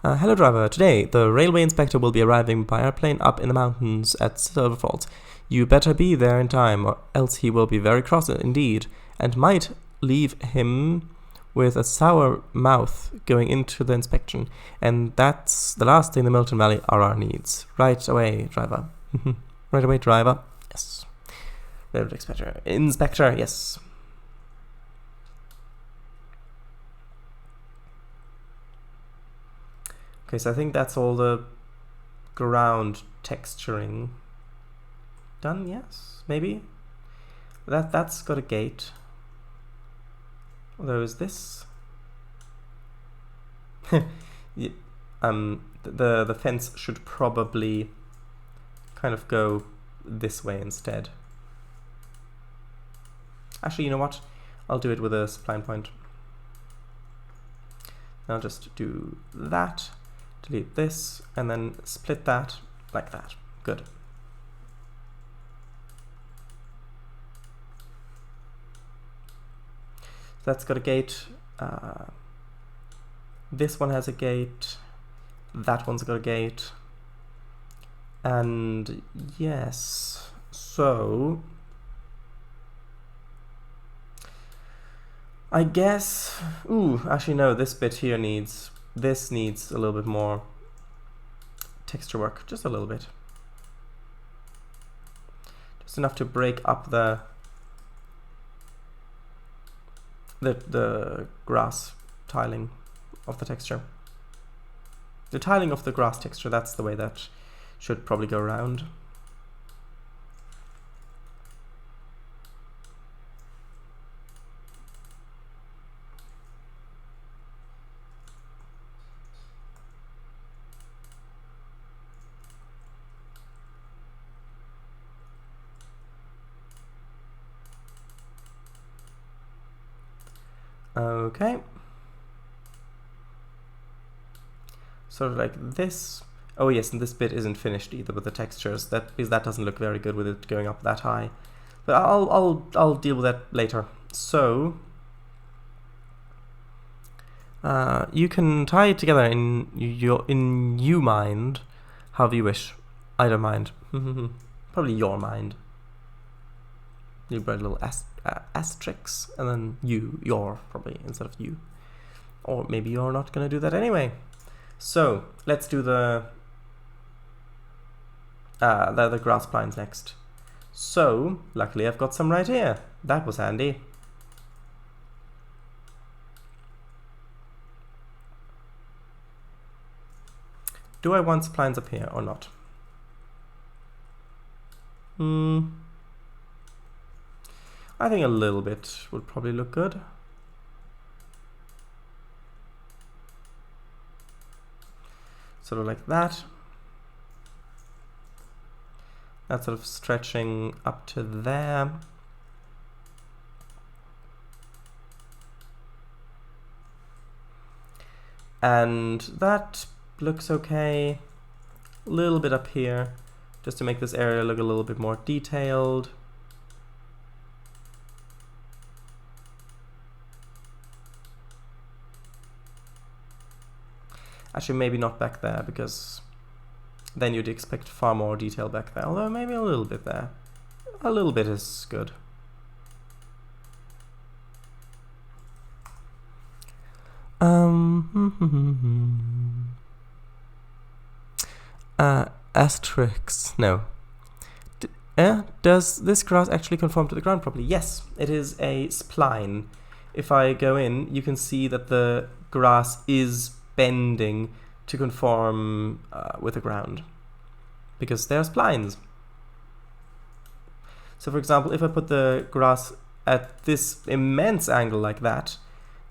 Hello driver, today the railway inspector will be arriving by airplane up in the mountains at Silver Falls. You better be there in time, or else he will be very cross indeed, and might leave him with a sour mouth going into the inspection. And that's the last thing the Milton Valley RR needs. Right away, driver. Right away, driver. Yes. Inspector, yes. Okay, so I think that's all the ground texturing. done? Yes, maybe. That's got a gate. Although is this? Yeah, the fence should probably kind of go this way instead. Actually, you know what? I'll do it with a spline point. I'll just do that, delete this, and then split that like that. Good. So that's got a gate. This one has a gate. That one's got a gate. And yes, so I guess, ooh, actually no, this bit here needs a little bit more texture work, just a little bit. Just enough to break up the grass tiling of the texture. The tiling of the grass texture, that's the way that should probably go around. Okay. Sort of like this. Oh yes, and this bit isn't finished either with the textures. Because that doesn't look very good with it going up that high. But I'll deal with that later. So you can tie it together in you mind, however you wish. I don't mind. Probably your mind. You write little asterisks and then your probably instead of you. Or maybe you're not gonna do that anyway. So let's do the grass splines next. So luckily I've got some right here. That was handy. Do I want splines up here or not? I think a little bit would probably look good. Sort of like that. That's sort of stretching up to there. And that looks okay. A little bit up here, just to make this area look a little bit more detailed. Actually, maybe not back there, because then you'd expect far more detail back there. Although maybe a little bit there. A little bit is good. Asterisks. No. Does this grass actually conform to the ground properly? Yes, it is a spline. If I go in, you can see that the grass is bending to conform with the ground, because there are splines. So for example, if I put the grass at this immense angle like that,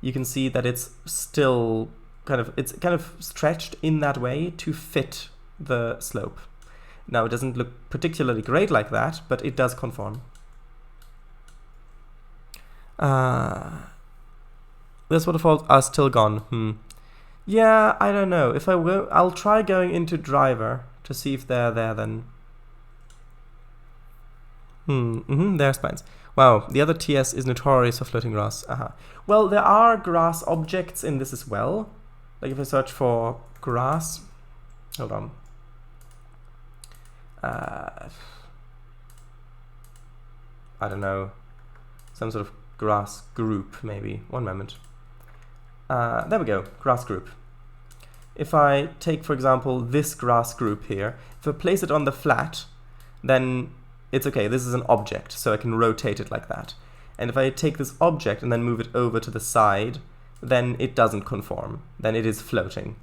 you can see that it's still kind of stretched in that way to fit the slope. Now it doesn't look particularly great like that, but it does conform. Those waterfalls are still gone. Yeah, I don't know. If I will, I'll try going into driver to see if they're there then. There are spines. Wow, the other TS is notorious for floating grass. Well, there are grass objects in this as well. Like if I search for grass, hold on. I don't know, some sort of grass group maybe. One moment. There we go, grass group. If I take, for example, this grass group here, if I place it on the flat, then it's okay, this is an object, so I can rotate it like that. And if I take this object and then move it over to the side, then it doesn't conform. Then it is floating,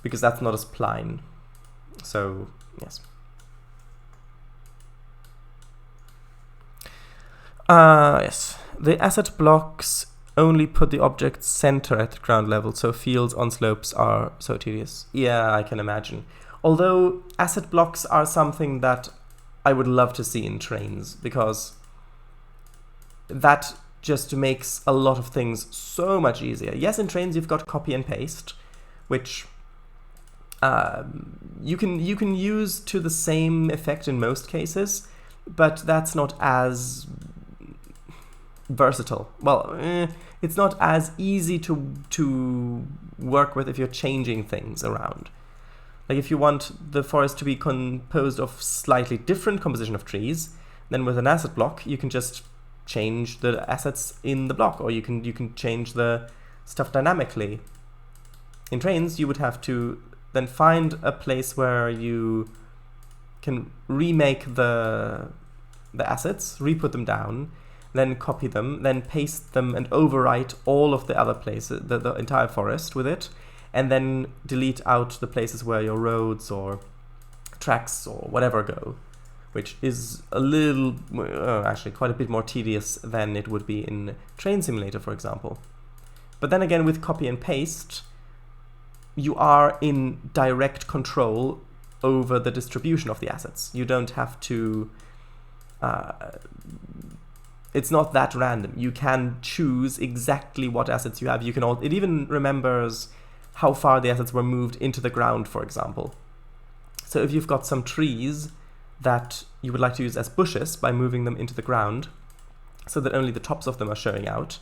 because that's not a spline. So, yes. Yes. The asset blocks only put the object's center at ground level, so fields on slopes are so tedious. Yeah, I can imagine. Although asset blocks are something that I would love to see in Trainz, because that just makes a lot of things so much easier. Yes, in Trainz you've got copy and paste, which you can use to the same effect in most cases, but that's not as versatile. Well, it's not as easy to work with if you're changing things around. Like if you want the forest to be composed of slightly different composition of trees, then with an asset block you can just change the assets in the block, or you can change the stuff dynamically. In Trainz you would have to then find a place where you can remake the assets, re-put them down, then copy them, then paste them and overwrite all of the other places, the entire forest with it, and then delete out the places where your roads or tracks or whatever go, which is a little, actually quite a bit more tedious than it would be in Train Simulator, for example. But then again, with copy and paste, you are in direct control over the distribution of the assets. You don't have to... it's not that random. You can choose exactly what assets you have. You can it even remembers how far the assets were moved into the ground, for example. So if you've got some trees that you would like to use as bushes by moving them into the ground so that only the tops of them are showing out,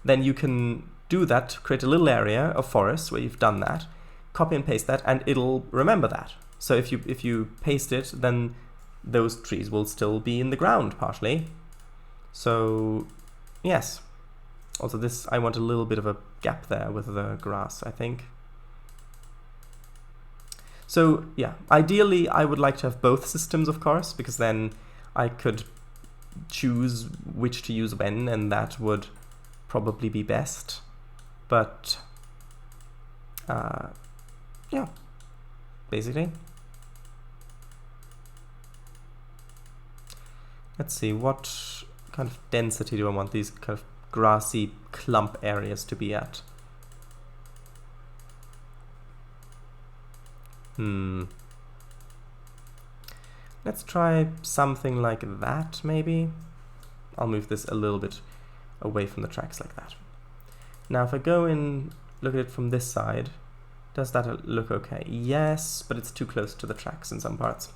then you can do that, create a little area of forest where you've done that, copy and paste that, and it'll remember that. So if you paste it, then those trees will still be in the ground partially. So yes. Also this, I want a little bit of a gap there with the grass, I think. So yeah, ideally I would like to have both systems, of course, because then I could choose which to use when, and that would probably be best. But yeah, basically. Let's see, what kind of density do I want these kind of grassy clump areas to be at? Let's try something like that, maybe. I'll move this a little bit away from the tracks like that. Now if I go and look at it from this side, does that look okay? Yes, but it's too close to the tracks in some parts.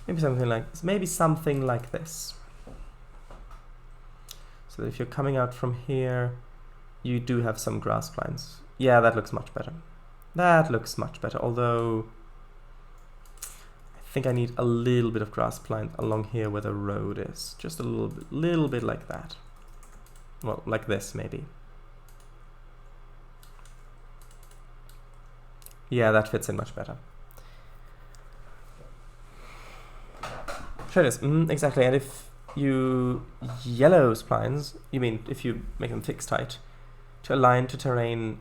Maybe something like this. So that if you're coming out from here, you do have some grass lines. Yeah, that looks much better. That looks much better, although I think I need a little bit of grass plant along here where the road is. Just a little bit like that. Well, like this maybe. Yeah, that fits in much better. Sure it is. Exactly, and if you yellow splines, you mean if you make them fixed height, to align to terrain,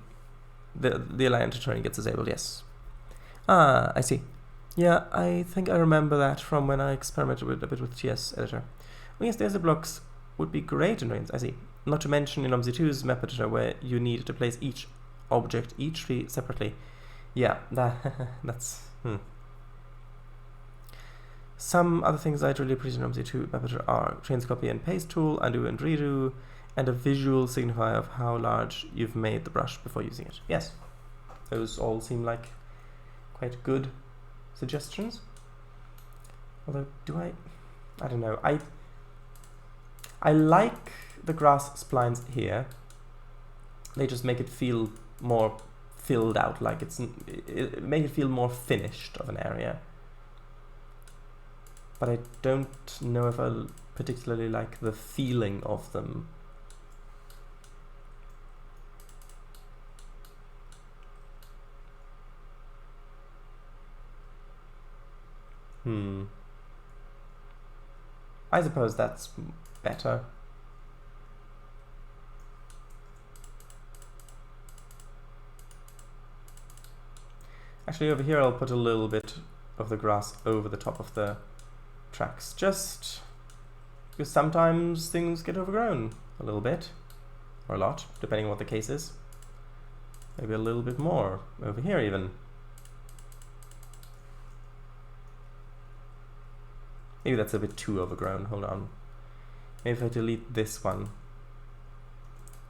the align to terrain gets disabled, yes. Ah, I see. Yeah, I think I remember that from when I experimented a bit with TS editor. Oh yes, the asset blocks would be great in Trainz, I see. Not to mention in OMZ2's map editor where you need to place each object, each tree separately. Yeah, that's... Some other things I'd really appreciate in OMZ2 map editor are Trainz copy and paste tool, undo and redo, and a visual signifier of how large you've made the brush before using it. Yes, those all seem like quite good suggestions. Although, I don't know. I like the grass splines here. They just make it feel more filled out, like make it feel more finished of an area. But I don't know if I particularly like the feeling of them. I suppose that's better. Actually, over here I'll put a little bit of the grass over the top of the tracks, just because sometimes things get overgrown a little bit, or a lot, depending on what the case is. Maybe a little bit more over here even. Maybe that's a bit too overgrown, hold on. Maybe if I delete this one,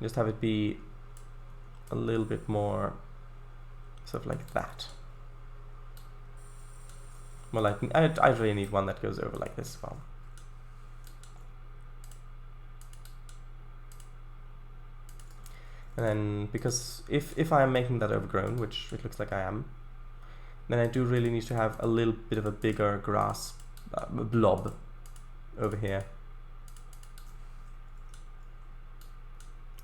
just have it be a little bit more sort of like that. Well, like, I really need one that goes over like this as well. And then, because if I am making that overgrown, which it looks like I am, then I do really need to have a little bit of a bigger grass blob over here.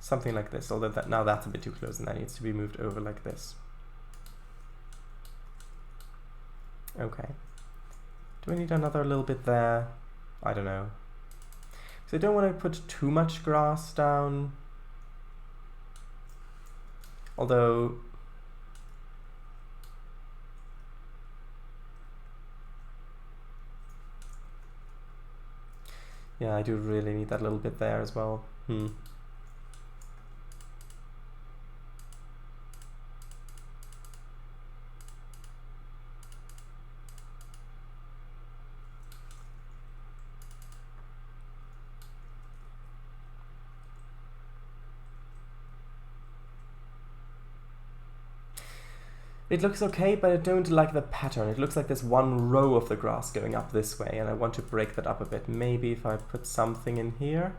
Something like this, although now that's a bit too close and that needs to be moved over like this. Okay. Do I need another little bit there? I don't know. So I don't want to put too much grass down. Although yeah, I do really need that little bit there as well. It looks okay, but I don't like the pattern. It looks like there's one row of the grass going up this way, and I want to break that up a bit. Maybe if I put something in here.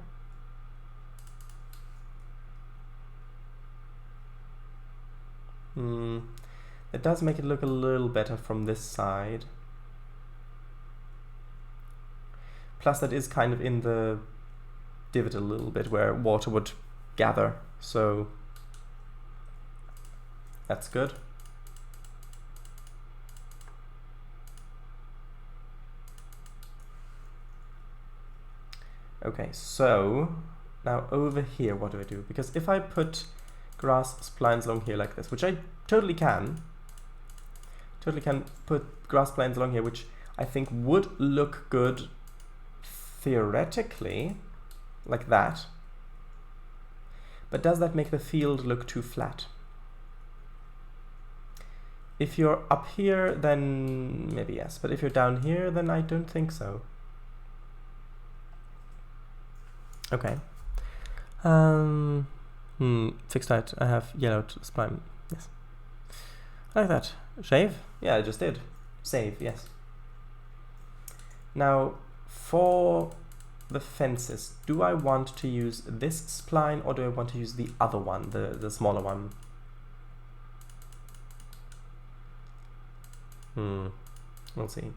It does make it look a little better from this side. Plus that is kind of in the divot a little bit where water would gather, so that's good. Okay, so now over here, what do I do? Because if I put grass splines along here like this, which I totally can put grass splines along here, which I think would look good theoretically, like that. But does that make the field look too flat? If you're up here, then maybe yes. But if you're down here, then I don't think so. Okay. Fixed height. I have yellowed spline. Yes. I like that. Shave? Yeah, I just did. Save, yes. Now, for the fences, do I want to use this spline or do I want to use the other one, the smaller one? We'll see.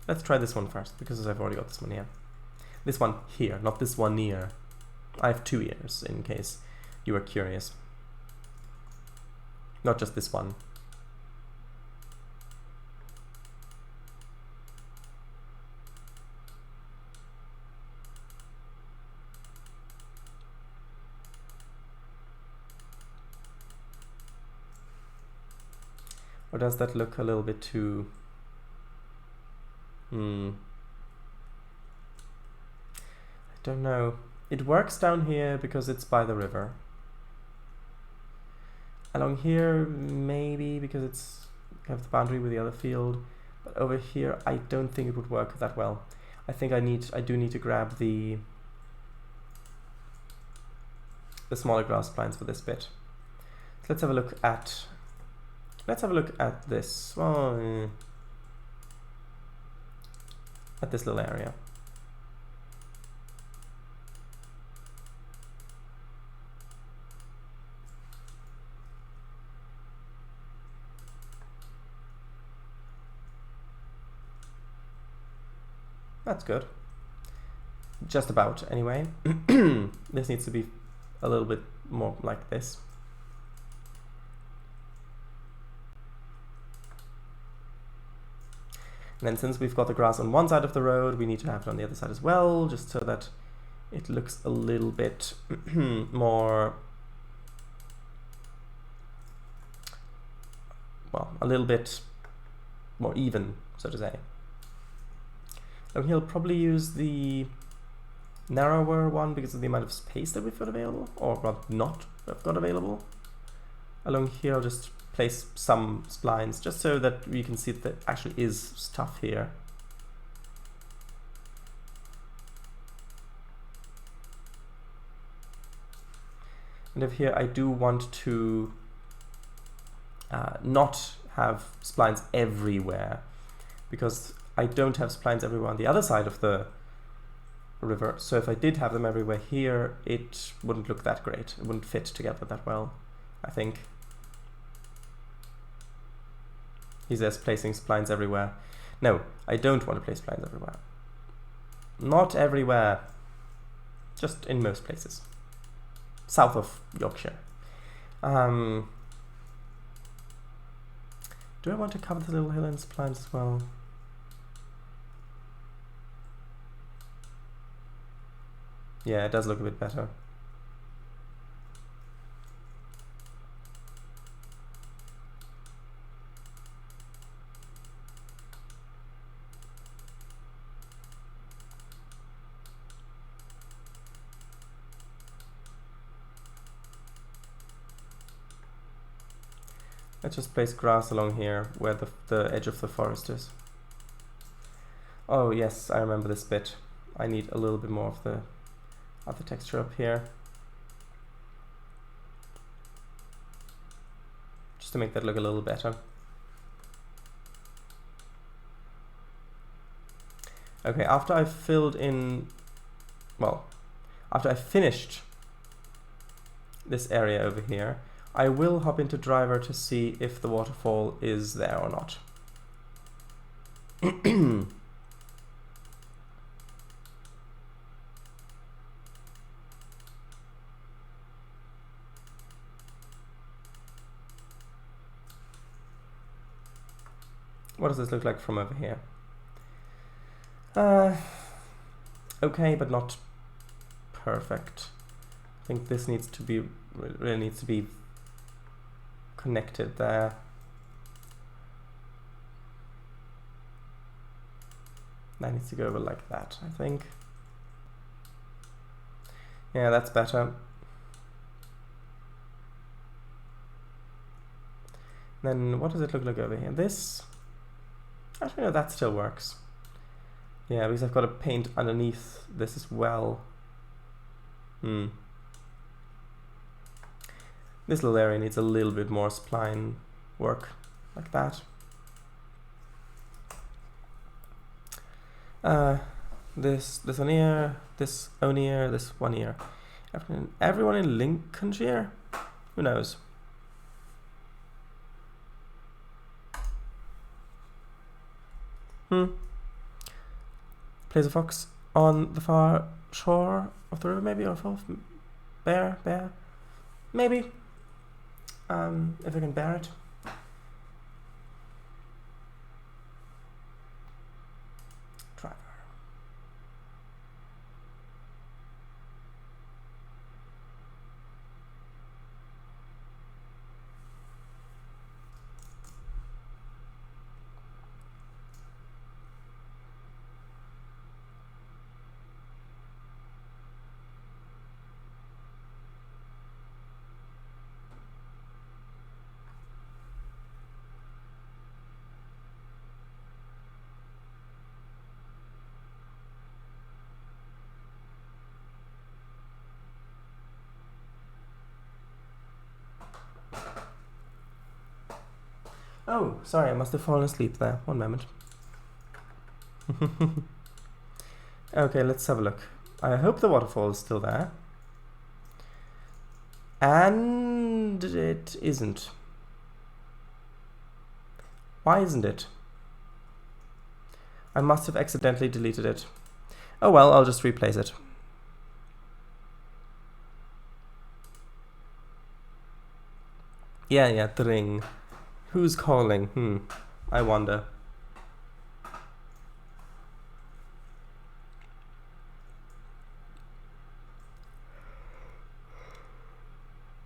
Let's try this one first, because I've already got this one here. This one here, not this one here. I have 2 ears, in case you were curious. Not just this one. Or does that look a little bit too... I don't know. It works down here because it's by the river. Along here, maybe because it's kind of the boundary with the other field. But over here, I don't think it would work that well. I think I do need to grab the smaller grass splines for this bit. So let's have a look at this. Well, at this little area. That's good. Just about, anyway. This needs to be a little bit more like this. And then since we've got the grass on one side of the road, we need to have it on the other side as well, just so that it looks a little bit more, well, a little bit more even, so to say. And he'll probably use the narrower one because of the amount of space that we've got available, or rather not have got available. Along here I'll just place some splines just so that we can see that there actually is stuff here. And over here I do want to not have splines everywhere, because I don't have splines everywhere on the other side of the river. So if I did have them everywhere here, it wouldn't look that great. It wouldn't fit together that well, I think. He says placing splines everywhere. No, I don't want to place splines everywhere. Not everywhere. Just in most places. South of Yorkshire. Do I want to cover the little hill in splines as well? Yeah, it does look a bit better. Let's just place grass along here where the edge of the forest is. Oh yes, I remember this bit. I need a little bit more of the texture up here, just to make that look a little better. Okay, after I've filled in, well, after I've finished this area over here, I will hop into driver to see if the waterfall is there or not. What does this look like from over here? Okay, but not perfect. I think this needs to be, really needs to be connected there. That needs to go over like that, I think. Yeah, that's better. Then what does it look like over here? This? Actually, no, that still works. Yeah, because I've got to paint underneath this as well. This little area needs a little bit more spline work, like that. This one here, this one here, this one here. Everyone in Lincolnshire? Who knows? Plays a fox on the far shore of the river, maybe, or bear, maybe. If I can bear it. Driver. Oh, sorry, I must have fallen asleep there. One moment. Okay, let's have a look. I hope the waterfall is still there. And it isn't. Why isn't it? I must have accidentally deleted it. Oh well, I'll just replace it. Yeah, the ring. Who's calling? I wonder.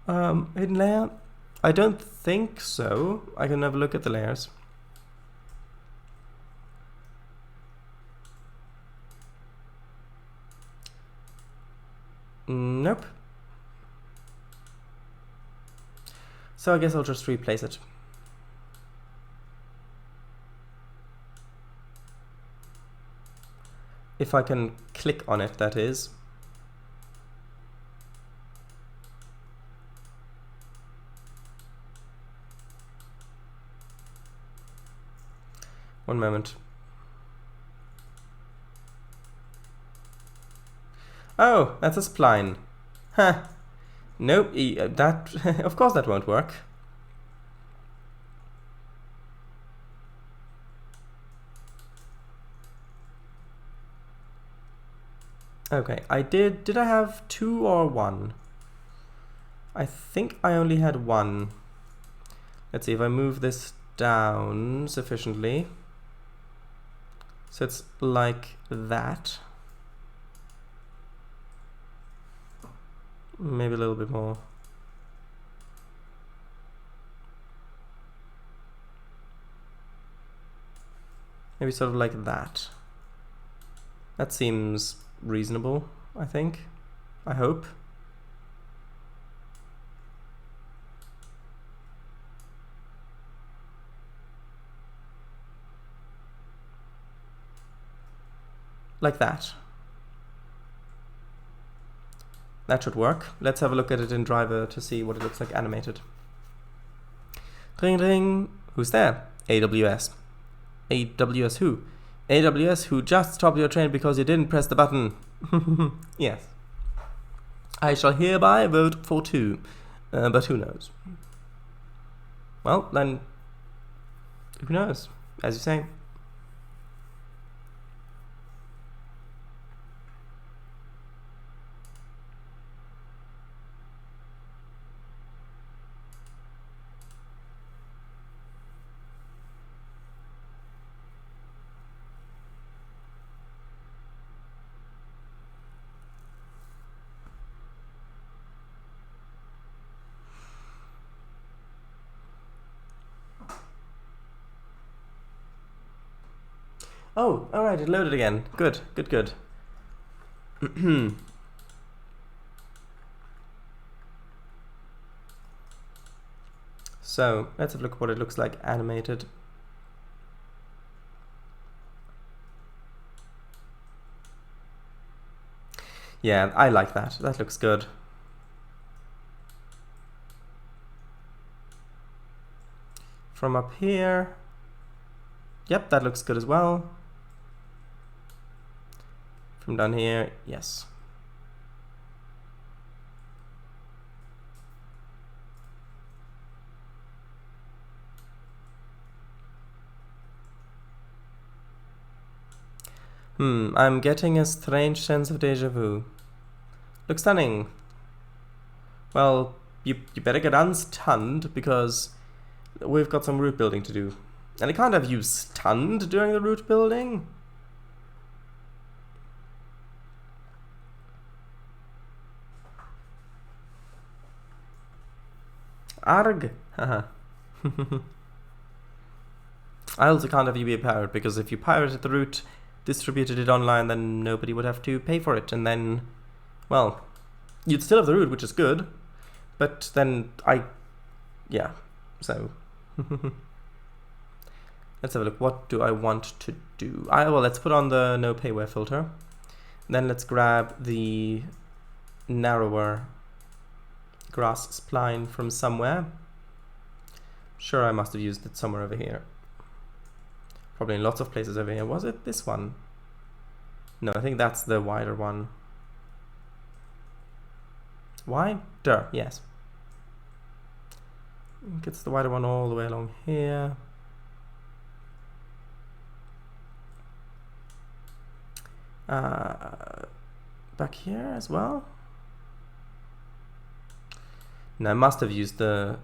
Hidden layer? I don't think so. I can have a look at the layers. Nope. So I guess I'll just replace it. If I can click on it, that is. One moment. Oh, that's a spline. Huh. Nope, that of course that won't work. Okay, did I have 2 or 1? I think I only had 1. Let's see if I move this down sufficiently. So it's like that. Maybe a little bit more. Maybe sort of like that. That seems reasonable, I think. I hope. Like that. That should work. Let's have a look at it in Driver to see what it looks like animated. Ring ring. Who's there? AWS. AWS who? AWS who just stopped your train because you didn't press the button. Yes. I shall hereby vote for 2. But who knows? Well, then, who knows? As you say. Oh, alright, it loaded again. Good, good, good. So, let's have a look at what it looks like animated. Yeah, I like that. That looks good. From up here. Yep, that looks good as well. From down here, yes. I'm getting a strange sense of deja vu. Looks stunning. Well, you better get unstunned because we've got some route building to do. And I can't have you stunned during the route building. Arg! Haha. I also can't have you be a pirate, because if you pirated the route, distributed it online, then nobody would have to pay for it, and then, well, you'd still have the route, which is good, but then yeah, so. Let's have a look, what do I want to do? Well, let's put on the no payware filter, then let's grab the narrower grass spline from somewhere. Sure, I must have used it somewhere over here. Probably in lots of places over here. Was it this one? No, I think that's the wider one. Wider, yes. Gets the wider one all the way along here. Back here as well. No, I must have used the...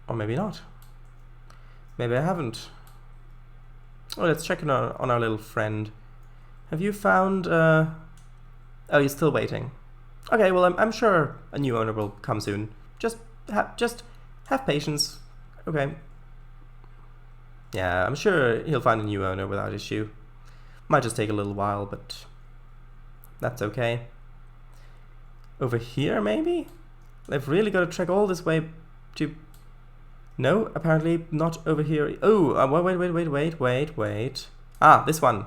Or maybe not. Maybe I haven't. Oh, let's check on our little friend. Have you found... Oh, you're still waiting. Okay, well, I'm sure a new owner will come soon. Just have patience. Okay. Yeah, I'm sure he'll find a new owner without issue. Might just take a little while, but That's okay. Over here, maybe? They've really got to trek all this way to... No, apparently not over here. Oh, wait. Ah, this one.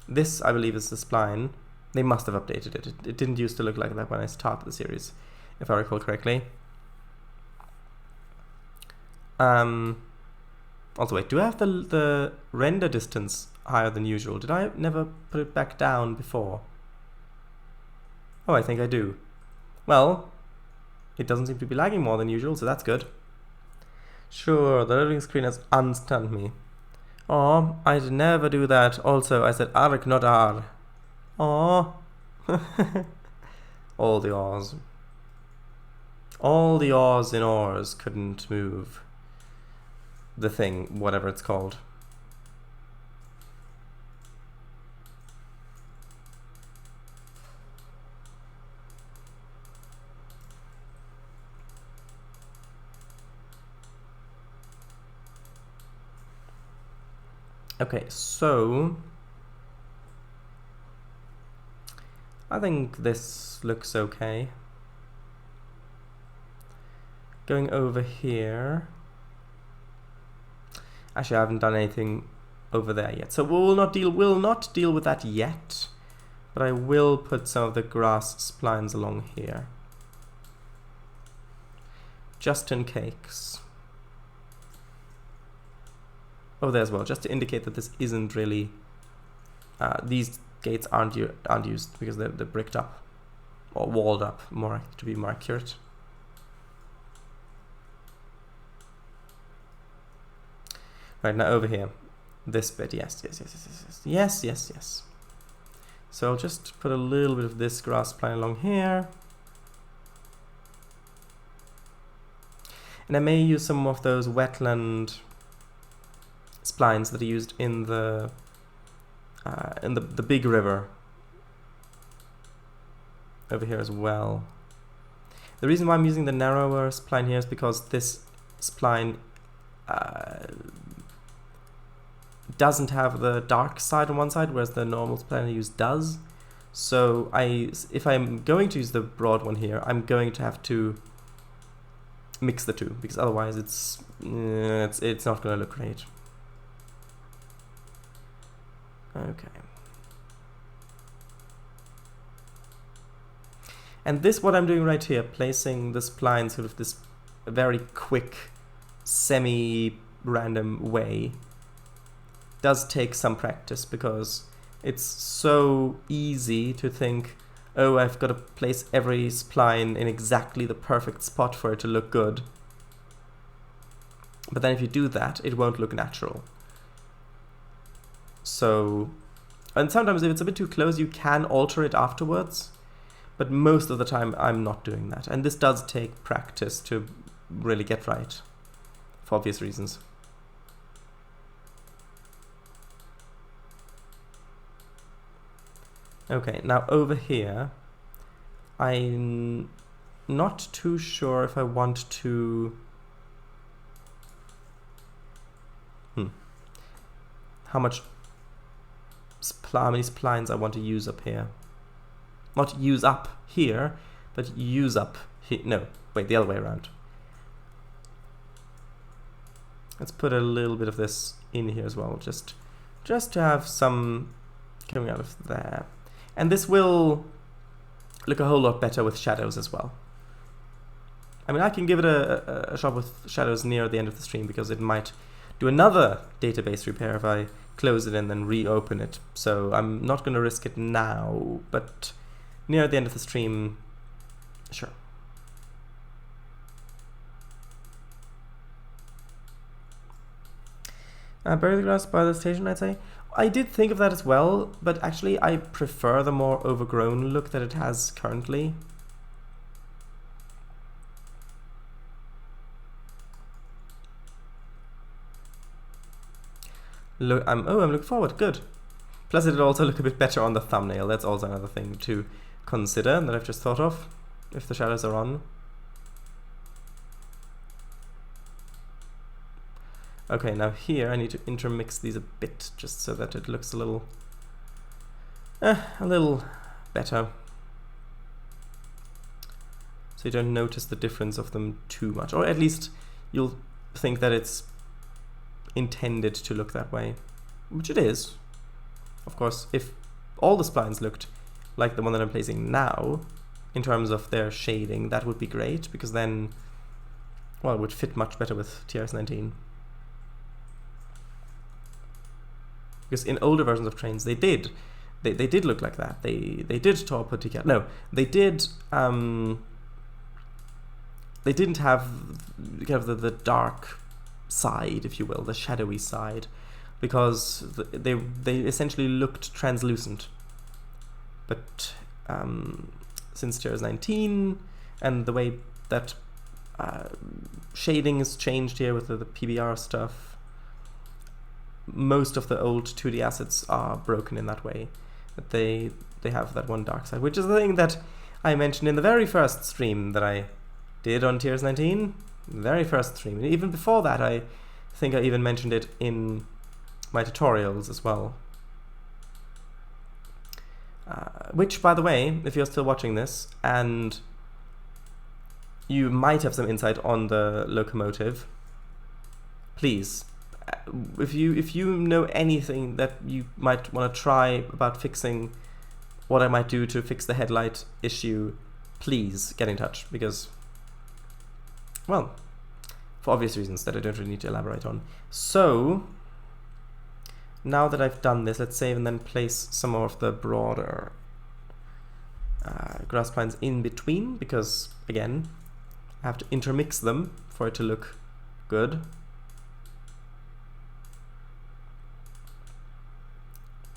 This, I believe, is the spline. They must have updated it. It didn't used to look like that when I started the series, if I recall correctly. Also, wait, do I have the render distance higher than usual? Did I never put it back down before? Oh, I think I do. Well, it doesn't seem to be lagging more than usual, so that's good. Sure, the loading screen has unstunned me. Oh, I'd never do that. Also, I said arg, not ar. Oh. All the oars. All the oars in oars couldn't move the thing, whatever it's called. Okay, so I think this looks okay. Going over here. Actually, I haven't done anything over there yet, so we'll not deal with that yet. But I will put some of the grass splines along here, just in case. Over there as well, just to indicate that this isn't really. These gates aren't used because they're bricked up or walled up, to be more accurate. Right, now over here, this bit, yes. So I'll just put a little bit of this grass spline along here. And I may use some of those wetland splines that are used in the big river over here as well. The reason why I'm using the narrower spline here is because this spline doesn't have the dark side on one side, whereas the normal spline I use does. So if I'm going to use the broad one here, I'm going to have to mix the two, because otherwise it's not going to look great. Okay. And this, what I'm doing right here, placing the spline sort of this very quick, semi-random way, does take some practice, because it's so easy to think, oh, I've got to place every spline in exactly the perfect spot for it to look good. But then if you do that, it won't look natural. So, and sometimes if it's a bit too close, you can alter it afterwards, but most of the time I'm not doing that. And this does take practice to really get right, for obvious reasons. Okay, now over here, I'm not too sure if I want to... how many splines I want to use up here. Not use up here, but use up here. No, wait, the other way around. Let's put a little bit of this in here as well, just to have some coming out of there. And this will look a whole lot better with shadows as well. I mean, I can give it a shot with shadows near the end of the stream, because it might do another database repair if I close it and then reopen it. So I'm not going to risk it now, but near the end of the stream, sure. Bury the grass by the station, I'd say. I did think of that as well, but actually I prefer the more overgrown look that it has currently. Look, I'm looking forward. Good. Plus, it'll also look a bit better on the thumbnail. That's also another thing to consider that I've just thought of, if the shadows are on. Okay, now here I need to intermix these a bit, just so that it looks a little A little better. So you don't notice the difference of them too much, or at least you'll think that it's intended to look that way, which it is. Of course, if all the splines looked like the one that I'm placing now, in terms of their shading, that would be great, because then, well, it would fit much better with TRS-19. Because in older versions of Trainz, they did look like that. They did torpedo TCAT. No, they did. They didn't have kind of the dark side, if you will, the shadowy side, because they essentially looked translucent. But since TRS-19 and the way that shading is changed here with the PBR stuff, most of the old 2D assets are broken in that way. That they have that one dark side, which is the thing that I mentioned in the very first stream that I did on TRS-19. Very first stream. Even before that, I think I even mentioned it in my tutorials as well. Which, by the way, if you're still watching this and you might have some insight on the locomotive, please, if you know anything that you might want to try about fixing what I might do to fix the headlight issue, please get in touch, because, well, for obvious reasons that I don't really need to elaborate on. So now that I've done this, let's save and then place some more of the broader grass splines in between, because again, I have to intermix them for it to look good.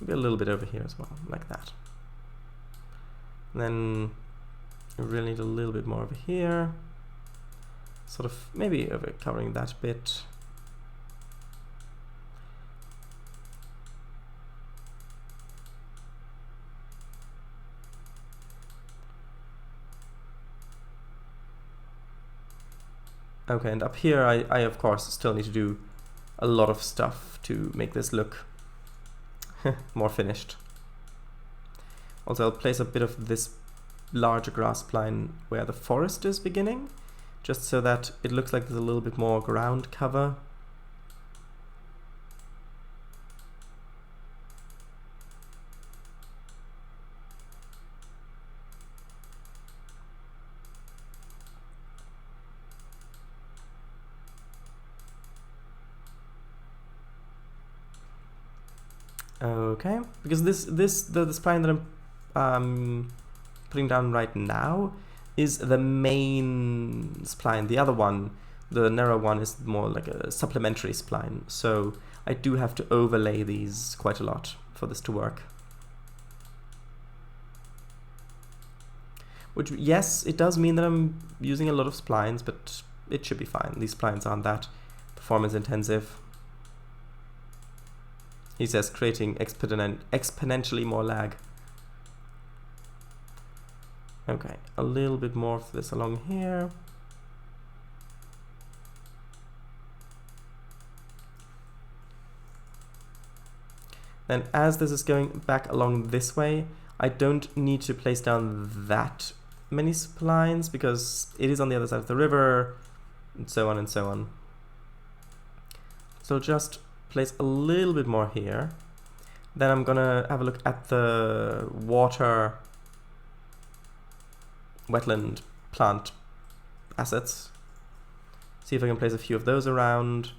Maybe a little bit over here as well, like that. And then I really need a little bit more over here. Sort of maybe over covering that bit. Okay, and up here I of course still need to do a lot of stuff to make this look more finished. Also, I'll place a bit of this larger grass spline where the forest is beginning, just so that it looks like there's a little bit more ground cover. Okay, because the spline that I'm putting down right now is the main spline. The other one, the narrow one, is more like a supplementary spline. So I do have to overlay these quite a lot for this to work. Which, yes, it does mean that I'm using a lot of splines, but it should be fine. These splines aren't that performance intensive. He says creating exponentially more lag. Okay, a little bit more of this along here. Then as this is going back along this way, I don't need to place down that many splines because it is on the other side of the river, and so on and so on. So just place a little bit more here. Then I'm gonna have a look at the water wetland plant assets, see if I can place a few of those around,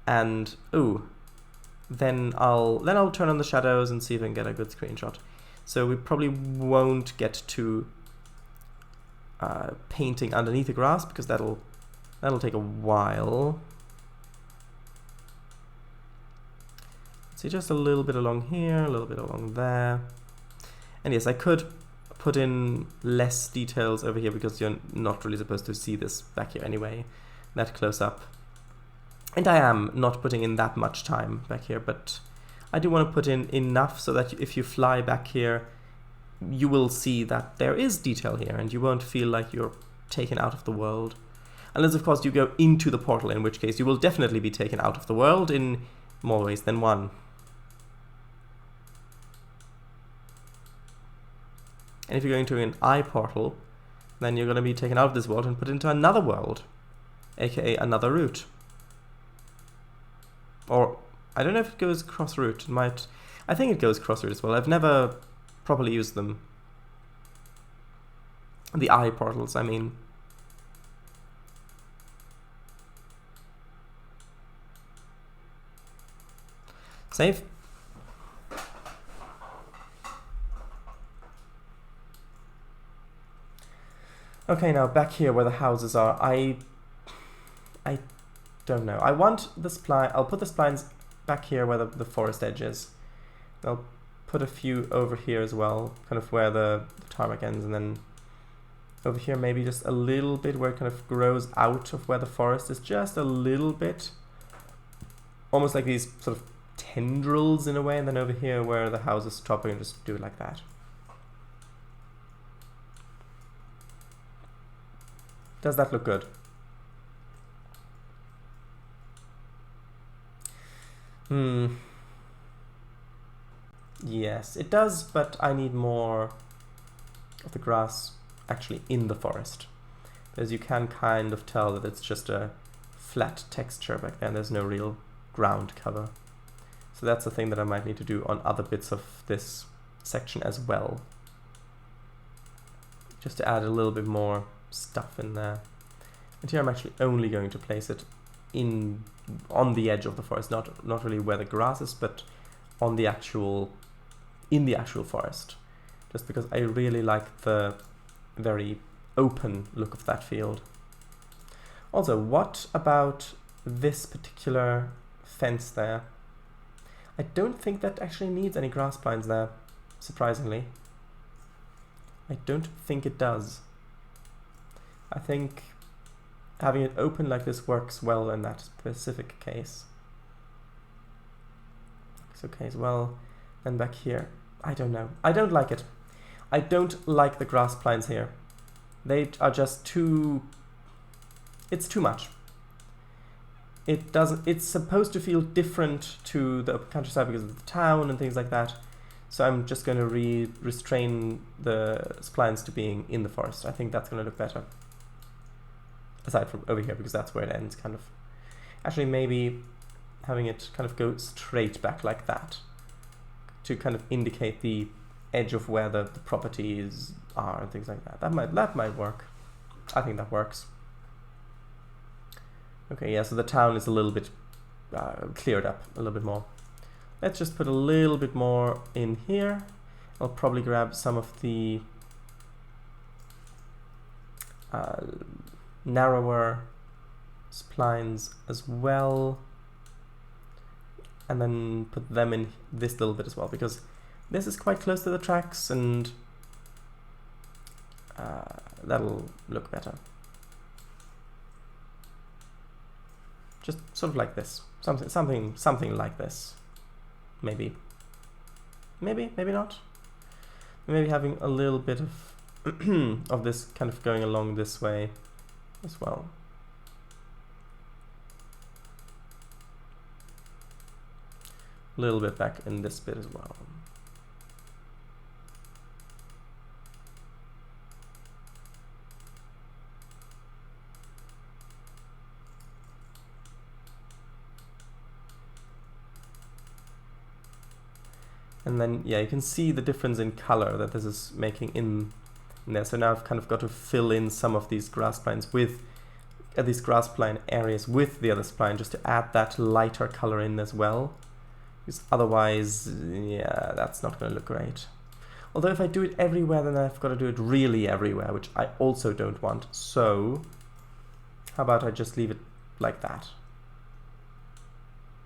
and then I'll turn on the shadows and see if I can get a good screenshot. So we probably won't get to painting underneath the grass because that'll take a while. See, just a little bit along here, a little bit along there. And yes, I could put in less details over here because you're not really supposed to see this back here anyway, that close up. And I am not putting in that much time back here, but I do want to put in enough so that if you fly back here, you will see that there is detail here and you won't feel like you're taken out of the world. Unless, of course, you go into the portal, in which case you will definitely be taken out of the world in more ways than one. And if you're going to an eye portal, then you're going to be taken out of this world and put into another world, aka another route. Or, I don't know if it goes cross route. It might. I think it goes cross route as well. I've never properly used them. The eye portals, I mean. Save. Okay, now back here where the houses are, I don't know. I want the spline. I'll put the splines back here where the forest edge is. I'll put a few over here as well, kind of where the tarmac ends, and then over here maybe just a little bit where it kind of grows out of where the forest is, just a little bit. Almost like these sort of tendrils in a way, and then over here where the house is stopping, and just do it like that. Does that look good? Yes, it does, but I need more of the grass actually in the forest. As you can kind of tell that it's just a flat texture back there, and there's no real ground cover. So that's the thing that I might need to do on other bits of this section as well. Just to add a little bit more stuff in there. And here I'm actually only going to place it on the edge of the forest, not really where the grass is, but on the actual in the actual forest, just because I really like the very open look of that field. Also, what about this particular fence there? I don't think that actually needs any grass pines there, surprisingly. I don't think it does. I think having it open like this works well in that specific case. It's okay as well. And back here, I don't know. I don't like it. I don't like the grass pines here. They are just too... It's too much. It doesn't... It's supposed to feel different to the countryside because of the town and things like that. So I'm just going to restrain the splines to being in the forest. I think that's going to look better. Aside from over here, because that's where it ends, kind of. Actually, maybe having it kind of go straight back like that to kind of indicate the edge of where the properties are and things like that. That might work. I think that works. Okay, yeah, so the town is a little bit cleared up a little bit more. Let's just put a little bit more in here. I'll probably grab some of the narrower splines as well, and then put them in this little bit as well, because this is quite close to the tracks, and that'll look better. Just sort of like this, something like this. Maybe not. Maybe having a little bit of of this kind of going along this way as well. A little bit back in this bit as well. And then, yeah, you can see the difference in color that this is making in there. So now I've kind of got to fill in some of these grass pines with these grass pine areas with the other spline, just to add that lighter color in as well. Because otherwise, yeah, that's not going to look great. Although if I do it everywhere, then I've got to do it really everywhere, which I also don't want. So how about I just leave it like that?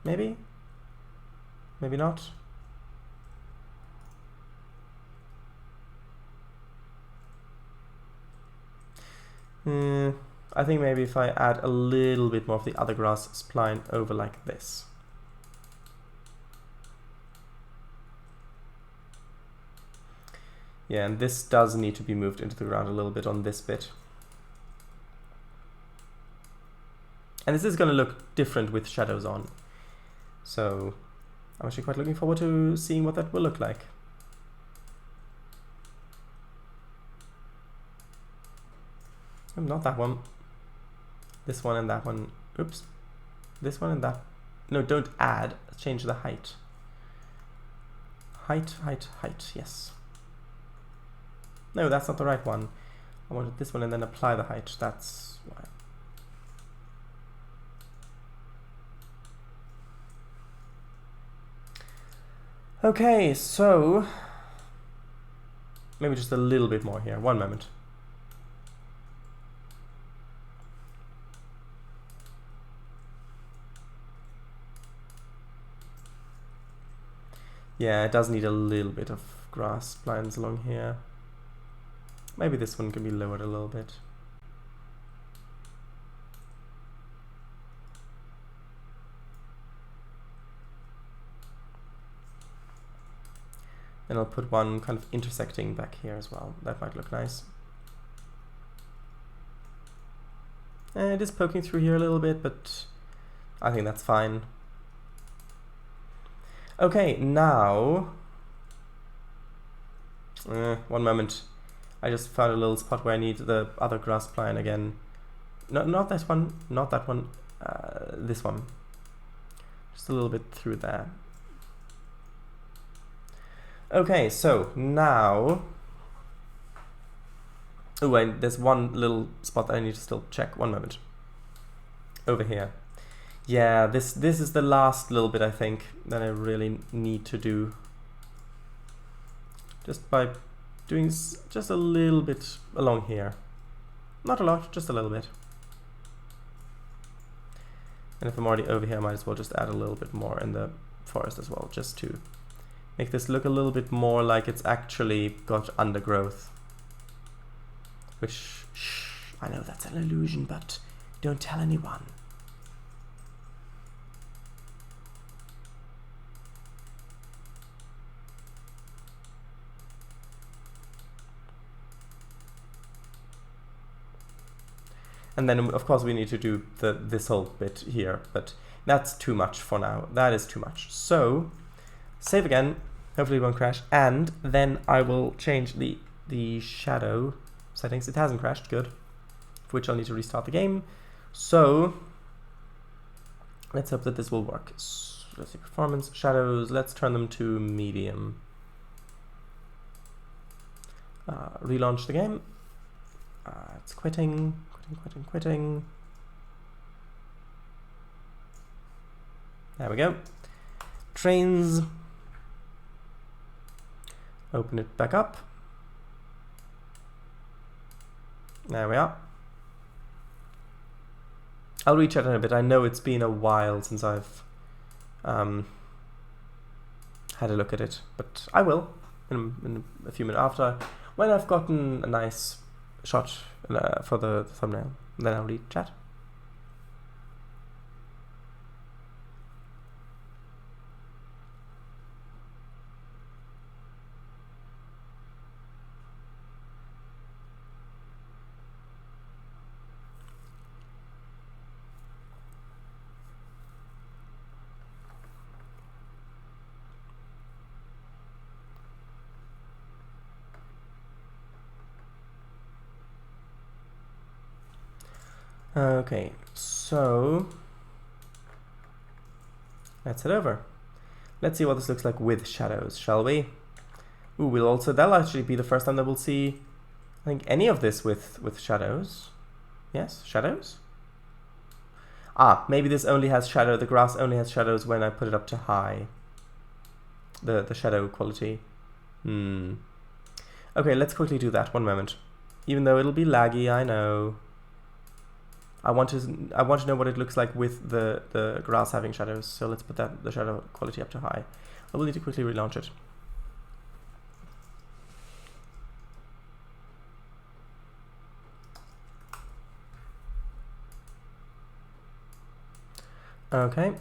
Maybe? Maybe not? I think maybe if I add a little bit more of the other grass spline over like this. Yeah, and this does need to be moved into the ground a little bit on this bit. And this is going to look different with shadows on. So I'm actually quite looking forward to seeing what that will look like. Not that one. This one and that one. Oops. This one and that. No, don't add. Change the height. Height, height, height. Yes. No, that's not the right one. I wanted this one and then apply the height. That's why. Okay, so maybe just a little bit more here. One moment. Yeah, it does need a little bit of grass lines along here. Maybe this one can be lowered a little bit. And I'll put one kind of intersecting back here as well. That might look nice. And it is poking through here a little bit, but I think that's fine. Okay, now... one moment. I just found a little spot where I need the other grass pline again. No, not that one, not that one. This one. Just a little bit through there. Okay, so now... Oh, and there's one little spot that I need to still check. One moment. Over here. Yeah, this is the last little bit, I think, that I really need to do. Just by doing just a little bit along here. Not a lot, just a little bit. And if I'm already over here, I might as well just add a little bit more in the forest as well, just to make this look a little bit more like it's actually got undergrowth. Which, shh, I know that's an illusion, but don't tell anyone. And then, of course, we need to do this whole bit here, but that's too much for now. That is too much. So, save again. Hopefully it won't crash. And then I will change the shadow settings. It hasn't crashed, good. For which I'll need to restart the game. So, let's hope that this will work. So, let's see, performance, shadows. Let's turn them to medium. Relaunch the game. It's quitting. Quitting. There we go. Trainz. Open it back up. There we are. I'll rechat in a bit. I know it's been a while since I've had a look at it, but I will in a few minutes after, when I've gotten a nice shot for the thumbnail. Then I'll read chat. Okay, so let's head over. Let's see what this looks like with shadows, shall we? Ooh, that'll actually be the first time that we'll see, I think, any of this with shadows. Yes, shadows? Ah, maybe this only has shadow, the grass only has shadows when I put it up to high. The shadow quality. Okay, let's quickly do that, one moment. Even though it'll be laggy, I know. I want to know what it looks like with the grass having shadows, so let's put the shadow quality up to high. I will need to quickly relaunch it. Okay.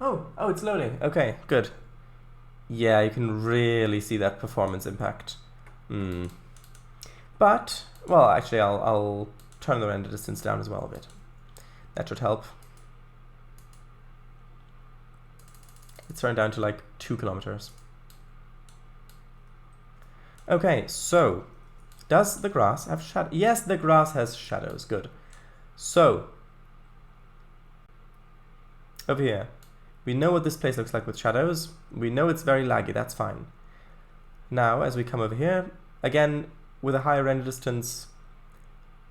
Oh, it's loading. Okay, good. Yeah, you can really see that performance impact. But, well, actually, I'll turn the render distance down as well a bit. That should help. It's turned down to like 2 kilometers. Okay, so does the grass have shadows? Yes, the grass has shadows. Good. So over here, we know what this place looks like with shadows. We know it's very laggy. That's fine. Now, as we come over here, again with a higher render distance,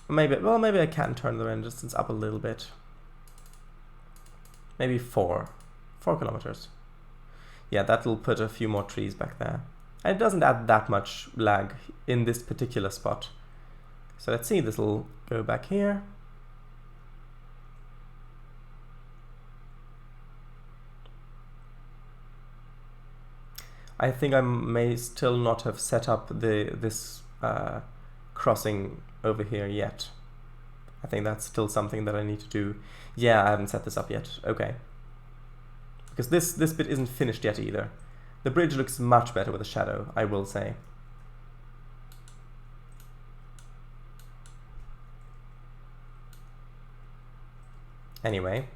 maybe I can turn the render distance up a little bit. Maybe 4 kilometers. Yeah, that'll put a few more trees back there. And it doesn't add that much lag in this particular spot. So let's see, this will go back here. I think I may still not have set up this crossing over here yet. I think that's still something that I need to do. Yeah, I haven't set this up yet. Okay. Because this bit isn't finished yet either. The bridge looks much better with a shadow, I will say. Anyway,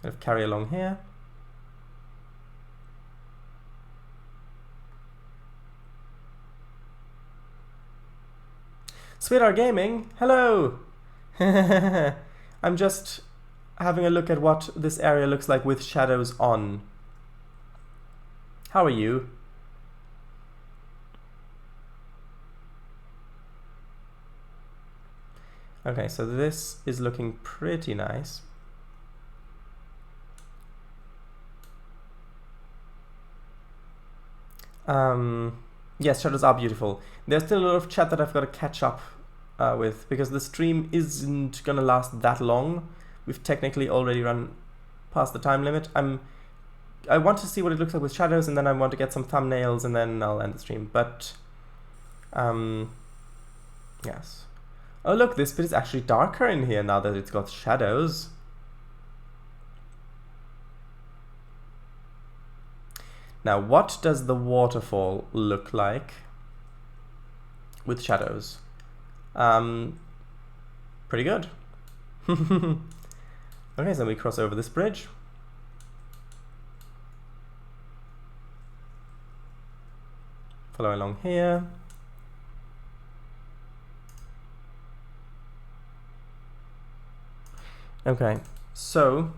kind of carry along here. Sweetheart Gaming, hello! I'm just having a look at what this area looks like with shadows on. How are you? Okay, so this is looking pretty nice. Yes, shadows are beautiful. There's still a lot of chat that I've got to catch up with, because the stream isn't gonna last that long. We've technically already run past the time limit. I want to see what it looks like with shadows, and then I want to get some thumbnails, and then I'll end the stream. But yes. Oh look, this bit is actually darker in here now that it's got shadows. Now, what does the waterfall look like with shadows? Pretty good. Okay, so we cross over this bridge. Follow along here. Okay, so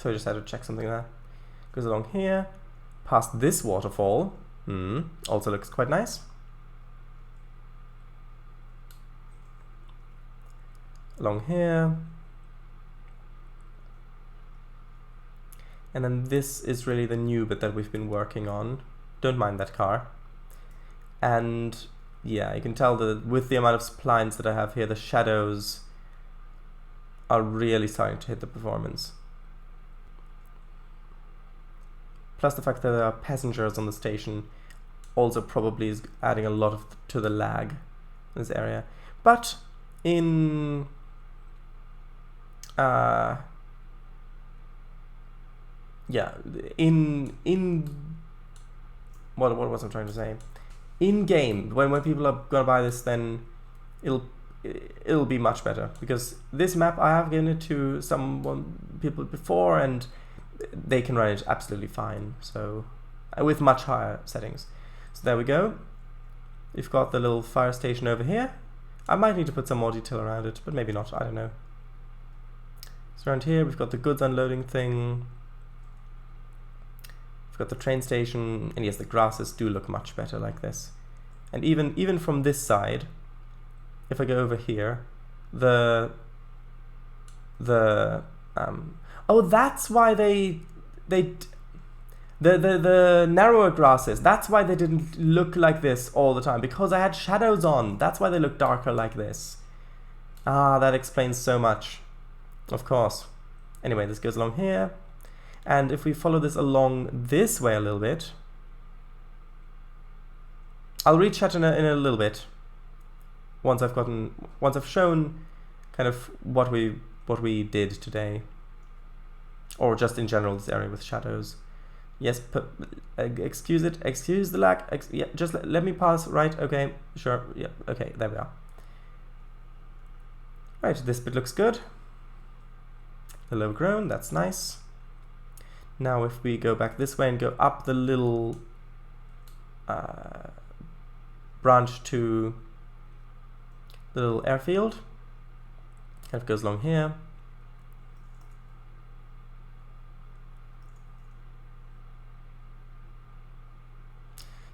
I just had to check something there. Goes along here, past this waterfall. Also looks quite nice. Along here. And then this is really the new bit that we've been working on. Don't mind that car. And yeah, you can tell that with the amount of splines that I have here, the shadows are really starting to hit the performance. Plus the fact that there are passengers on the station also probably is adding a lot to the lag in this area. But in what was I trying to say? In game, when people are gonna buy this, then it'll be much better, because this map I have given it to people before, and they can run it absolutely fine. So with much higher settings. So there we go. We've got the little fire station over here. I might need to put some more detail around it, but maybe not. I don't know. So around here we've got the goods unloading thing. We've got the train station, and yes, the grasses do look much better like this. And even from this side, if I go over here, the oh, that's why the narrower grasses, that's why they didn't look like this all the time, because I had shadows on. That's why they look darker like this. Ah, that explains so much. Of course. Anyway, this goes along here, and if we follow this along this way a little bit, I'll reach that in a little bit. Once I've shown kind of what we did today. or just in general this area with shadows. Yes, excuse it, excuse the lag. Yeah, just let me pass. Right, okay, sure. Yeah, okay, there we are. Right, this bit looks good. A little overgrown, that's nice. Now if we go back this way and go up the little branch to the little airfield, kind of goes along here.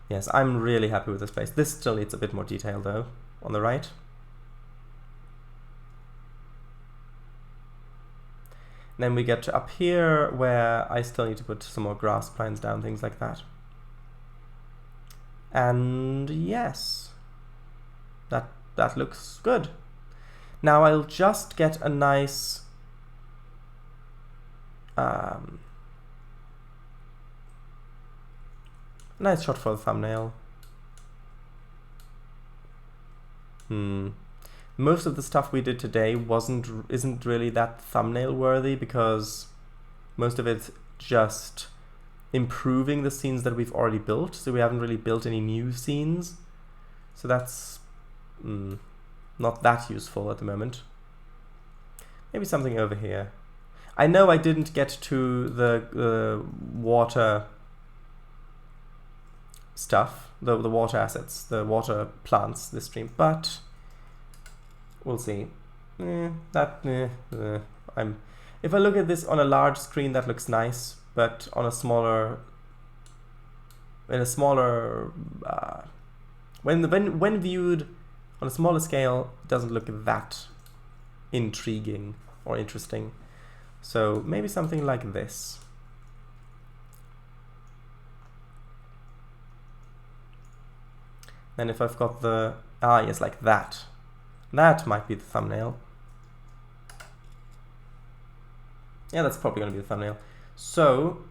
Yes, I'm really happy with this place. This still needs a bit more detail though, on the right. Then we get to up here where I still need to put some more grass plants down, things like that. And yes, that looks good. Now I'll just get a nice nice shot for the thumbnail. Most of the stuff we did today isn't really that thumbnail worthy, because most of it's just improving the scenes that we've already built, so we haven't really built any new scenes, so that's not that useful at the moment. Maybe something over here. I know I didn't get to the water stuff, the water assets, the water plants this stream, but we'll see. If I look at this on a large screen, that looks nice, but on a smaller, when viewed on a smaller scale, it doesn't look that intriguing or interesting. So maybe something like this. Then if I've got the, yes, like that. That might be the thumbnail. Yeah, that's probably going to be the thumbnail. So,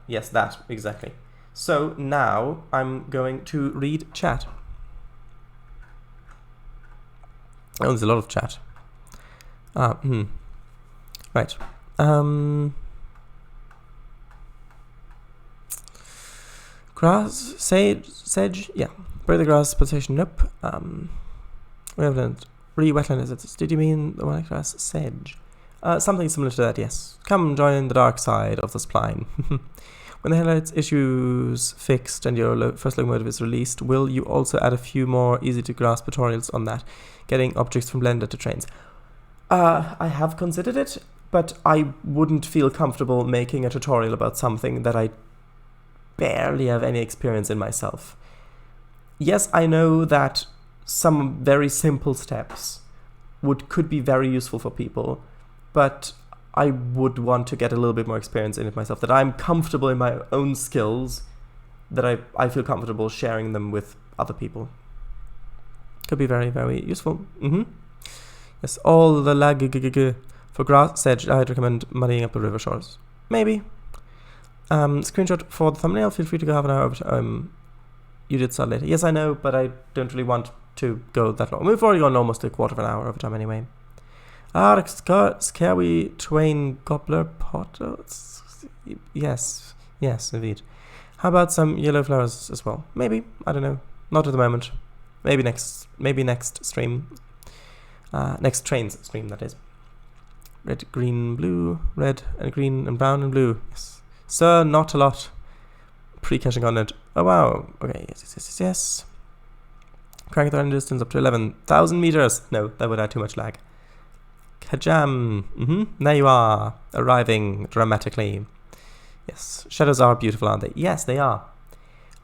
yes, that, exactly. So now I'm going to read chat. Oh, there's a lot of chat. Right. Grass, sedge, yeah. Bury the grass, plantation, nope. Wetland, wetland assets. Did you mean the white grass, sedge? Something similar to that, yes. Come join the dark side of the spline. When the highlights issues fixed and your first locomotive is released, will you also add a few more easy to grasp tutorials on that? Getting objects from Blender to Trainz. I have considered it, but I wouldn't feel comfortable making a tutorial about something that I barely have any experience in myself. Yes, I know that some very simple steps could be very useful for people, but I would want to get a little bit more experience in it myself, that I'm comfortable in my own skills, that I feel comfortable sharing them with other people. Could be very, very useful. Yes, all the lag for grass sedge, I'd recommend muddying up the river shores. Maybe. Screenshot for the thumbnail, feel free to go have an hour over time. You did start later. Yes, I know, but I don't really want to go that long. We've already gone almost a quarter of an hour over time anyway. Scary Twain Gobbler Potter? Yes, indeed. How about some yellow flowers as well? Maybe, I don't know. Not at the moment. Maybe next stream. Next Trainz stream, that is. Red, green, blue, red and green and brown and blue. Yes. Sir, not a lot. Pre-caching on it. Oh wow. Okay, yes. Cranking the run distance up to 11,000 meters. No, that would add too much lag. Kajam. There you are. Arriving dramatically. Yes. Shadows are beautiful, aren't they? Yes, they are.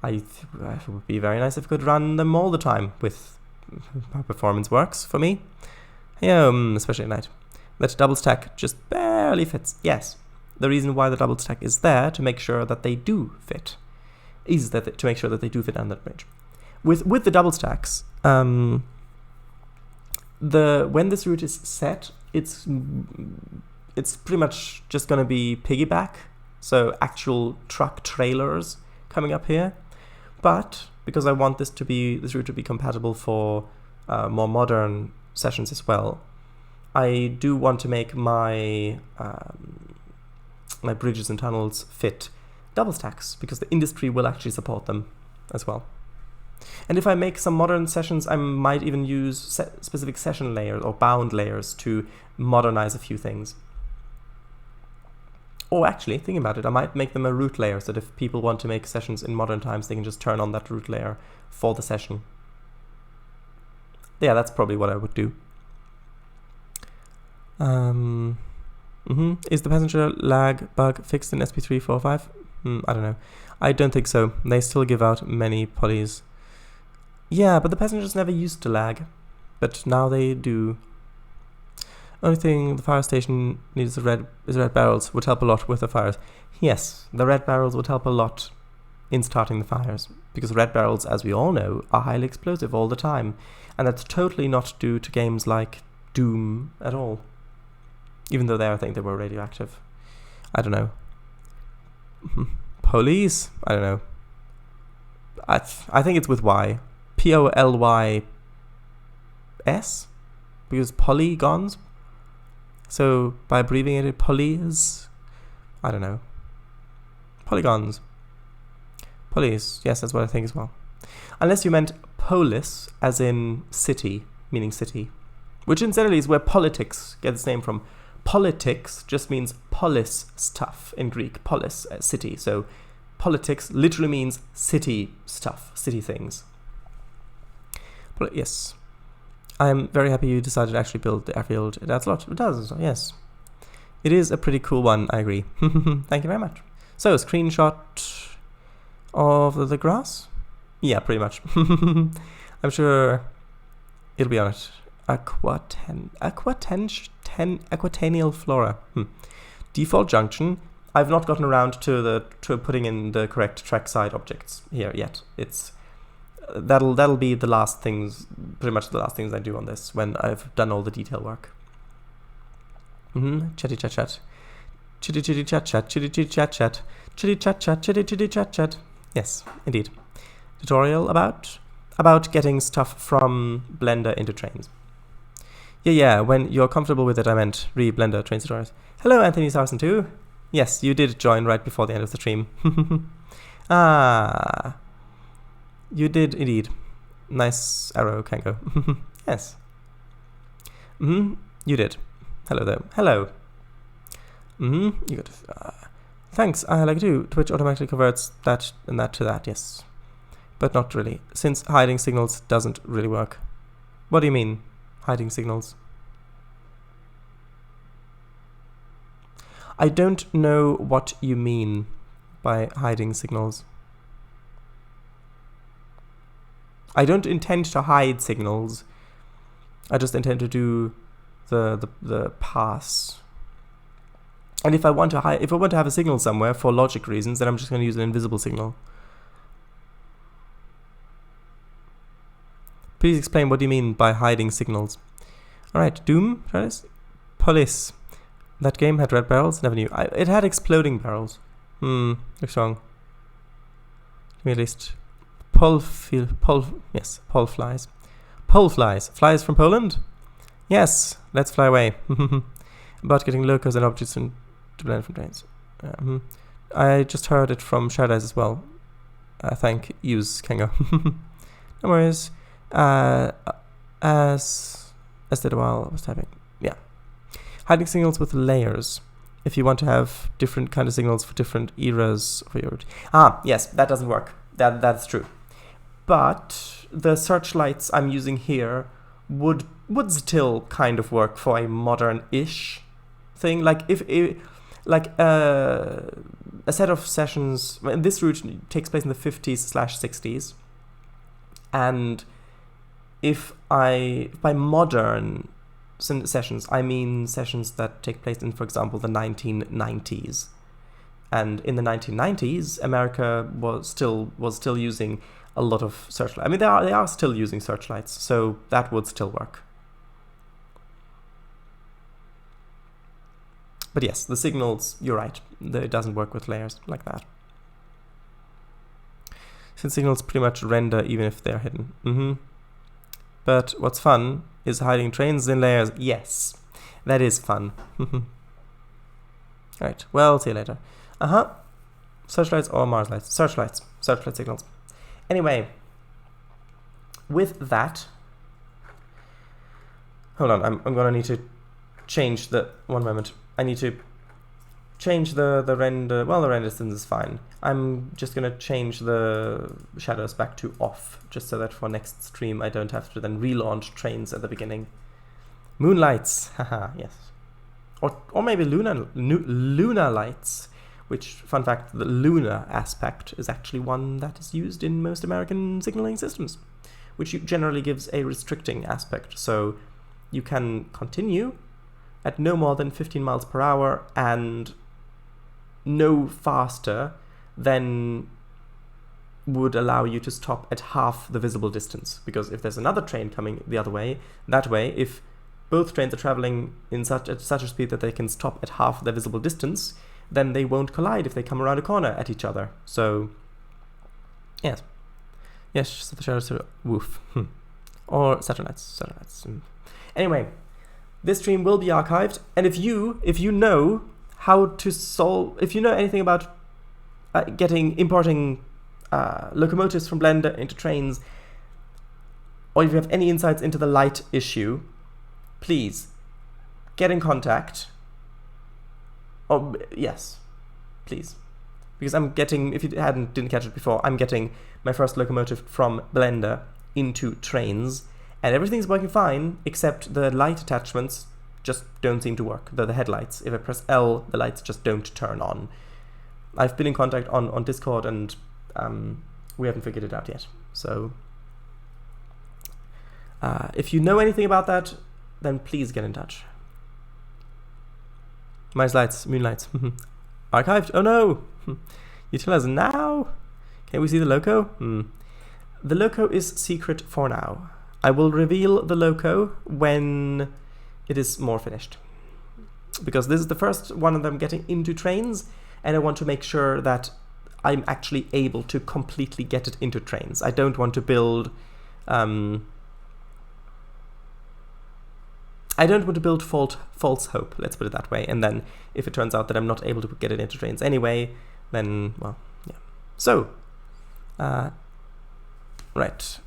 It would be very nice if I could run them all the time with how performance works for me. Especially at night. That double stack just barely fits. Yes. The reason why the double stack is there to make sure that they do fit. To make sure that they do fit on that bridge. With the double stacks, when this route is set, it's pretty much just going to be piggyback, so actual truck trailers coming up here. But because I want this route to be compatible for more modern sessions as well, I do want to make my like bridges and tunnels fit double stacks, because the industry will actually support them as well. And if I make some modern sessions, I might even use specific session layers or bound layers to modernize a few things. Or actually, thinking about it, I might make them a root layer, so that if people want to make sessions in modern times, they can just turn on that root layer for the session. Yeah, that's probably what I would do. Is the passenger lag bug fixed in SP3 4.5? I don't know. I don't think so. They still give out many polys. Yeah, but the passengers never used to lag. But now they do. Only thing the fire station needs is red barrels. Would help a lot with the fires. Yes, the red barrels would help a lot in starting the fires. Because red barrels, as we all know, are highly explosive all the time. And that's totally not due to games like Doom at all. Even though there I think they were radioactive. I don't know. Police? I don't know. I think it's with Y. P-O-L-Y-S? Because polygons? So, by abbreviating it, polys? I don't know. Polygons. Police. Yes, that's what I think as well. Unless you meant polis, as in city, meaning city. Which incidentally is where politics gets its name from. Politics just means polis stuff in Greek. Polis, city. So, politics literally means city stuff, city things. But yes. I'm very happy you decided to actually build the airfield. That's a lot. It does, yes. It is a pretty cool one, I agree. Thank you very much. So, screenshot of the grass? Yeah, pretty much. I'm sure it'll be on it. Aquatanial flora. Default junction. I've not gotten around to putting in the correct trackside objects here yet. It's that'll be the last things, pretty much the last things I do on this when I've done all the detail work. Chatty chat chat, chitty chitty chat chat, chitty chitty chat chat, chitty chat chat, chitty chitty chat chat. Yes, indeed. Tutorial about getting stuff from Blender into Trainz. Yeah. When you're comfortable with it, I meant re-Blender Trainz tutorials. Hello, Anthony Sarson too. Yes, you did join right before the end of the stream. You did indeed. Nice arrow, Kango. Yes. You did. Hello there. Hello. You got. Thanks. I like to. Twitch automatically converts that and that to that. Yes, but not really, since hiding signals doesn't really work. What do you mean, hiding signals? I don't know what you mean by hiding signals. I don't intend to hide signals. I just intend to do the pass. And if I want to have a signal somewhere for logic reasons, then I'm just going to use an invisible signal. Please explain what you mean by hiding signals. All right, Doom, try this. Police. That game had red barrels. Never knew. It had exploding barrels. Looks wrong. Give me at least. Pole flies. Pole flies. Flies from Poland? Yes, let's fly away. About getting locos and objects to blend from Trainz. I just heard it from Shadows as well. Thank yous, Kango. No worries. As did a while I was typing. Yeah. Hiding signals with layers. If you want to have different kind of signals for different eras for your... yes, that doesn't work. That's true. But the searchlights I'm using here would still kind of work for a modern-ish thing. Like a set of sessions. This route takes place in the 50s/60s, and if by modern sessions I mean sessions that take place in, for example, the 1990s, and in the 1990s America was still using a lot of searchlights. I mean, they are still using searchlights, so that would still work. But yes, the signals, you're right, it doesn't work with layers like that. Since signals pretty much render even if they're hidden. But what's fun is hiding trains in layers. Yes, that is fun. Right, well, see you later. Searchlights or Mars lights? Searchlight signals. Anyway, with that, hold on, I'm gonna need to change the, one moment. I need to change the render, well, the render distance is fine. I'm just gonna change the shadows back to off, just so that for next stream I don't have to then relaunch Trainz at the beginning. Moonlights, haha, yes. Or maybe lunar lights, which, fun fact, the lunar aspect is actually one that is used in most American signaling systems, which generally gives a restricting aspect. So you can continue at no more than 15 miles per hour and no faster than would allow you to stop at half the visible distance. Because if there's another train coming the other way, that way, if both trains are traveling at such a speed that they can stop at half the visible distance, then they won't collide if they come around a corner at each other. So, yes. Yes, so the shadows are woof. Or satellites. Anyway, this stream will be archived, and if you know how to solve, if you know anything about importing locomotives from Blender into Trainz, or if you have any insights into the light issue, please get in contact. Oh, yes, please. Because I'm getting, if you didn't catch it before, I'm getting my first locomotive from Blender into Trainz, and everything's working fine, except the light attachments just don't seem to work. The headlights. If I press L, the lights just don't turn on. I've been in contact on Discord, and we haven't figured it out yet. So, if you know anything about that, then please get in touch. Mars lights, moonlights. Archived? Oh no! You tell us now? Can we see the loco? The loco is secret for now. I will reveal the loco when it is more finished. Because this is the first one of them getting into Trainz, and I want to make sure that I'm actually able to completely get it into Trainz. I don't want to build false hope, let's put it that way, and then if it turns out that I'm not able to get it into Trainz anyway, then, well, yeah. So, right.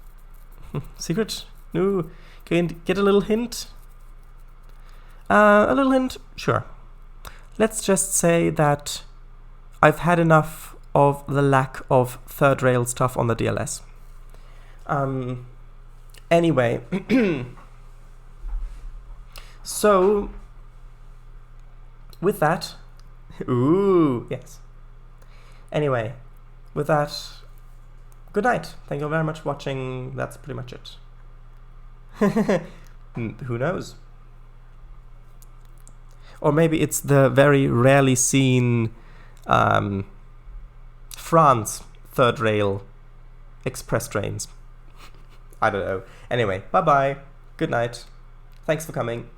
Secret? No. Can you get a little hint? A little hint? Sure. Let's just say that I've had enough of the lack of third rail stuff on the DLS. Anyway. So, with that, ooh, yes. Anyway, with that, good night. Thank you very much for watching. That's pretty much it. Who knows? Or maybe it's the very rarely seen France third rail express trains. I don't know. Anyway, bye-bye. Good night. Thanks for coming.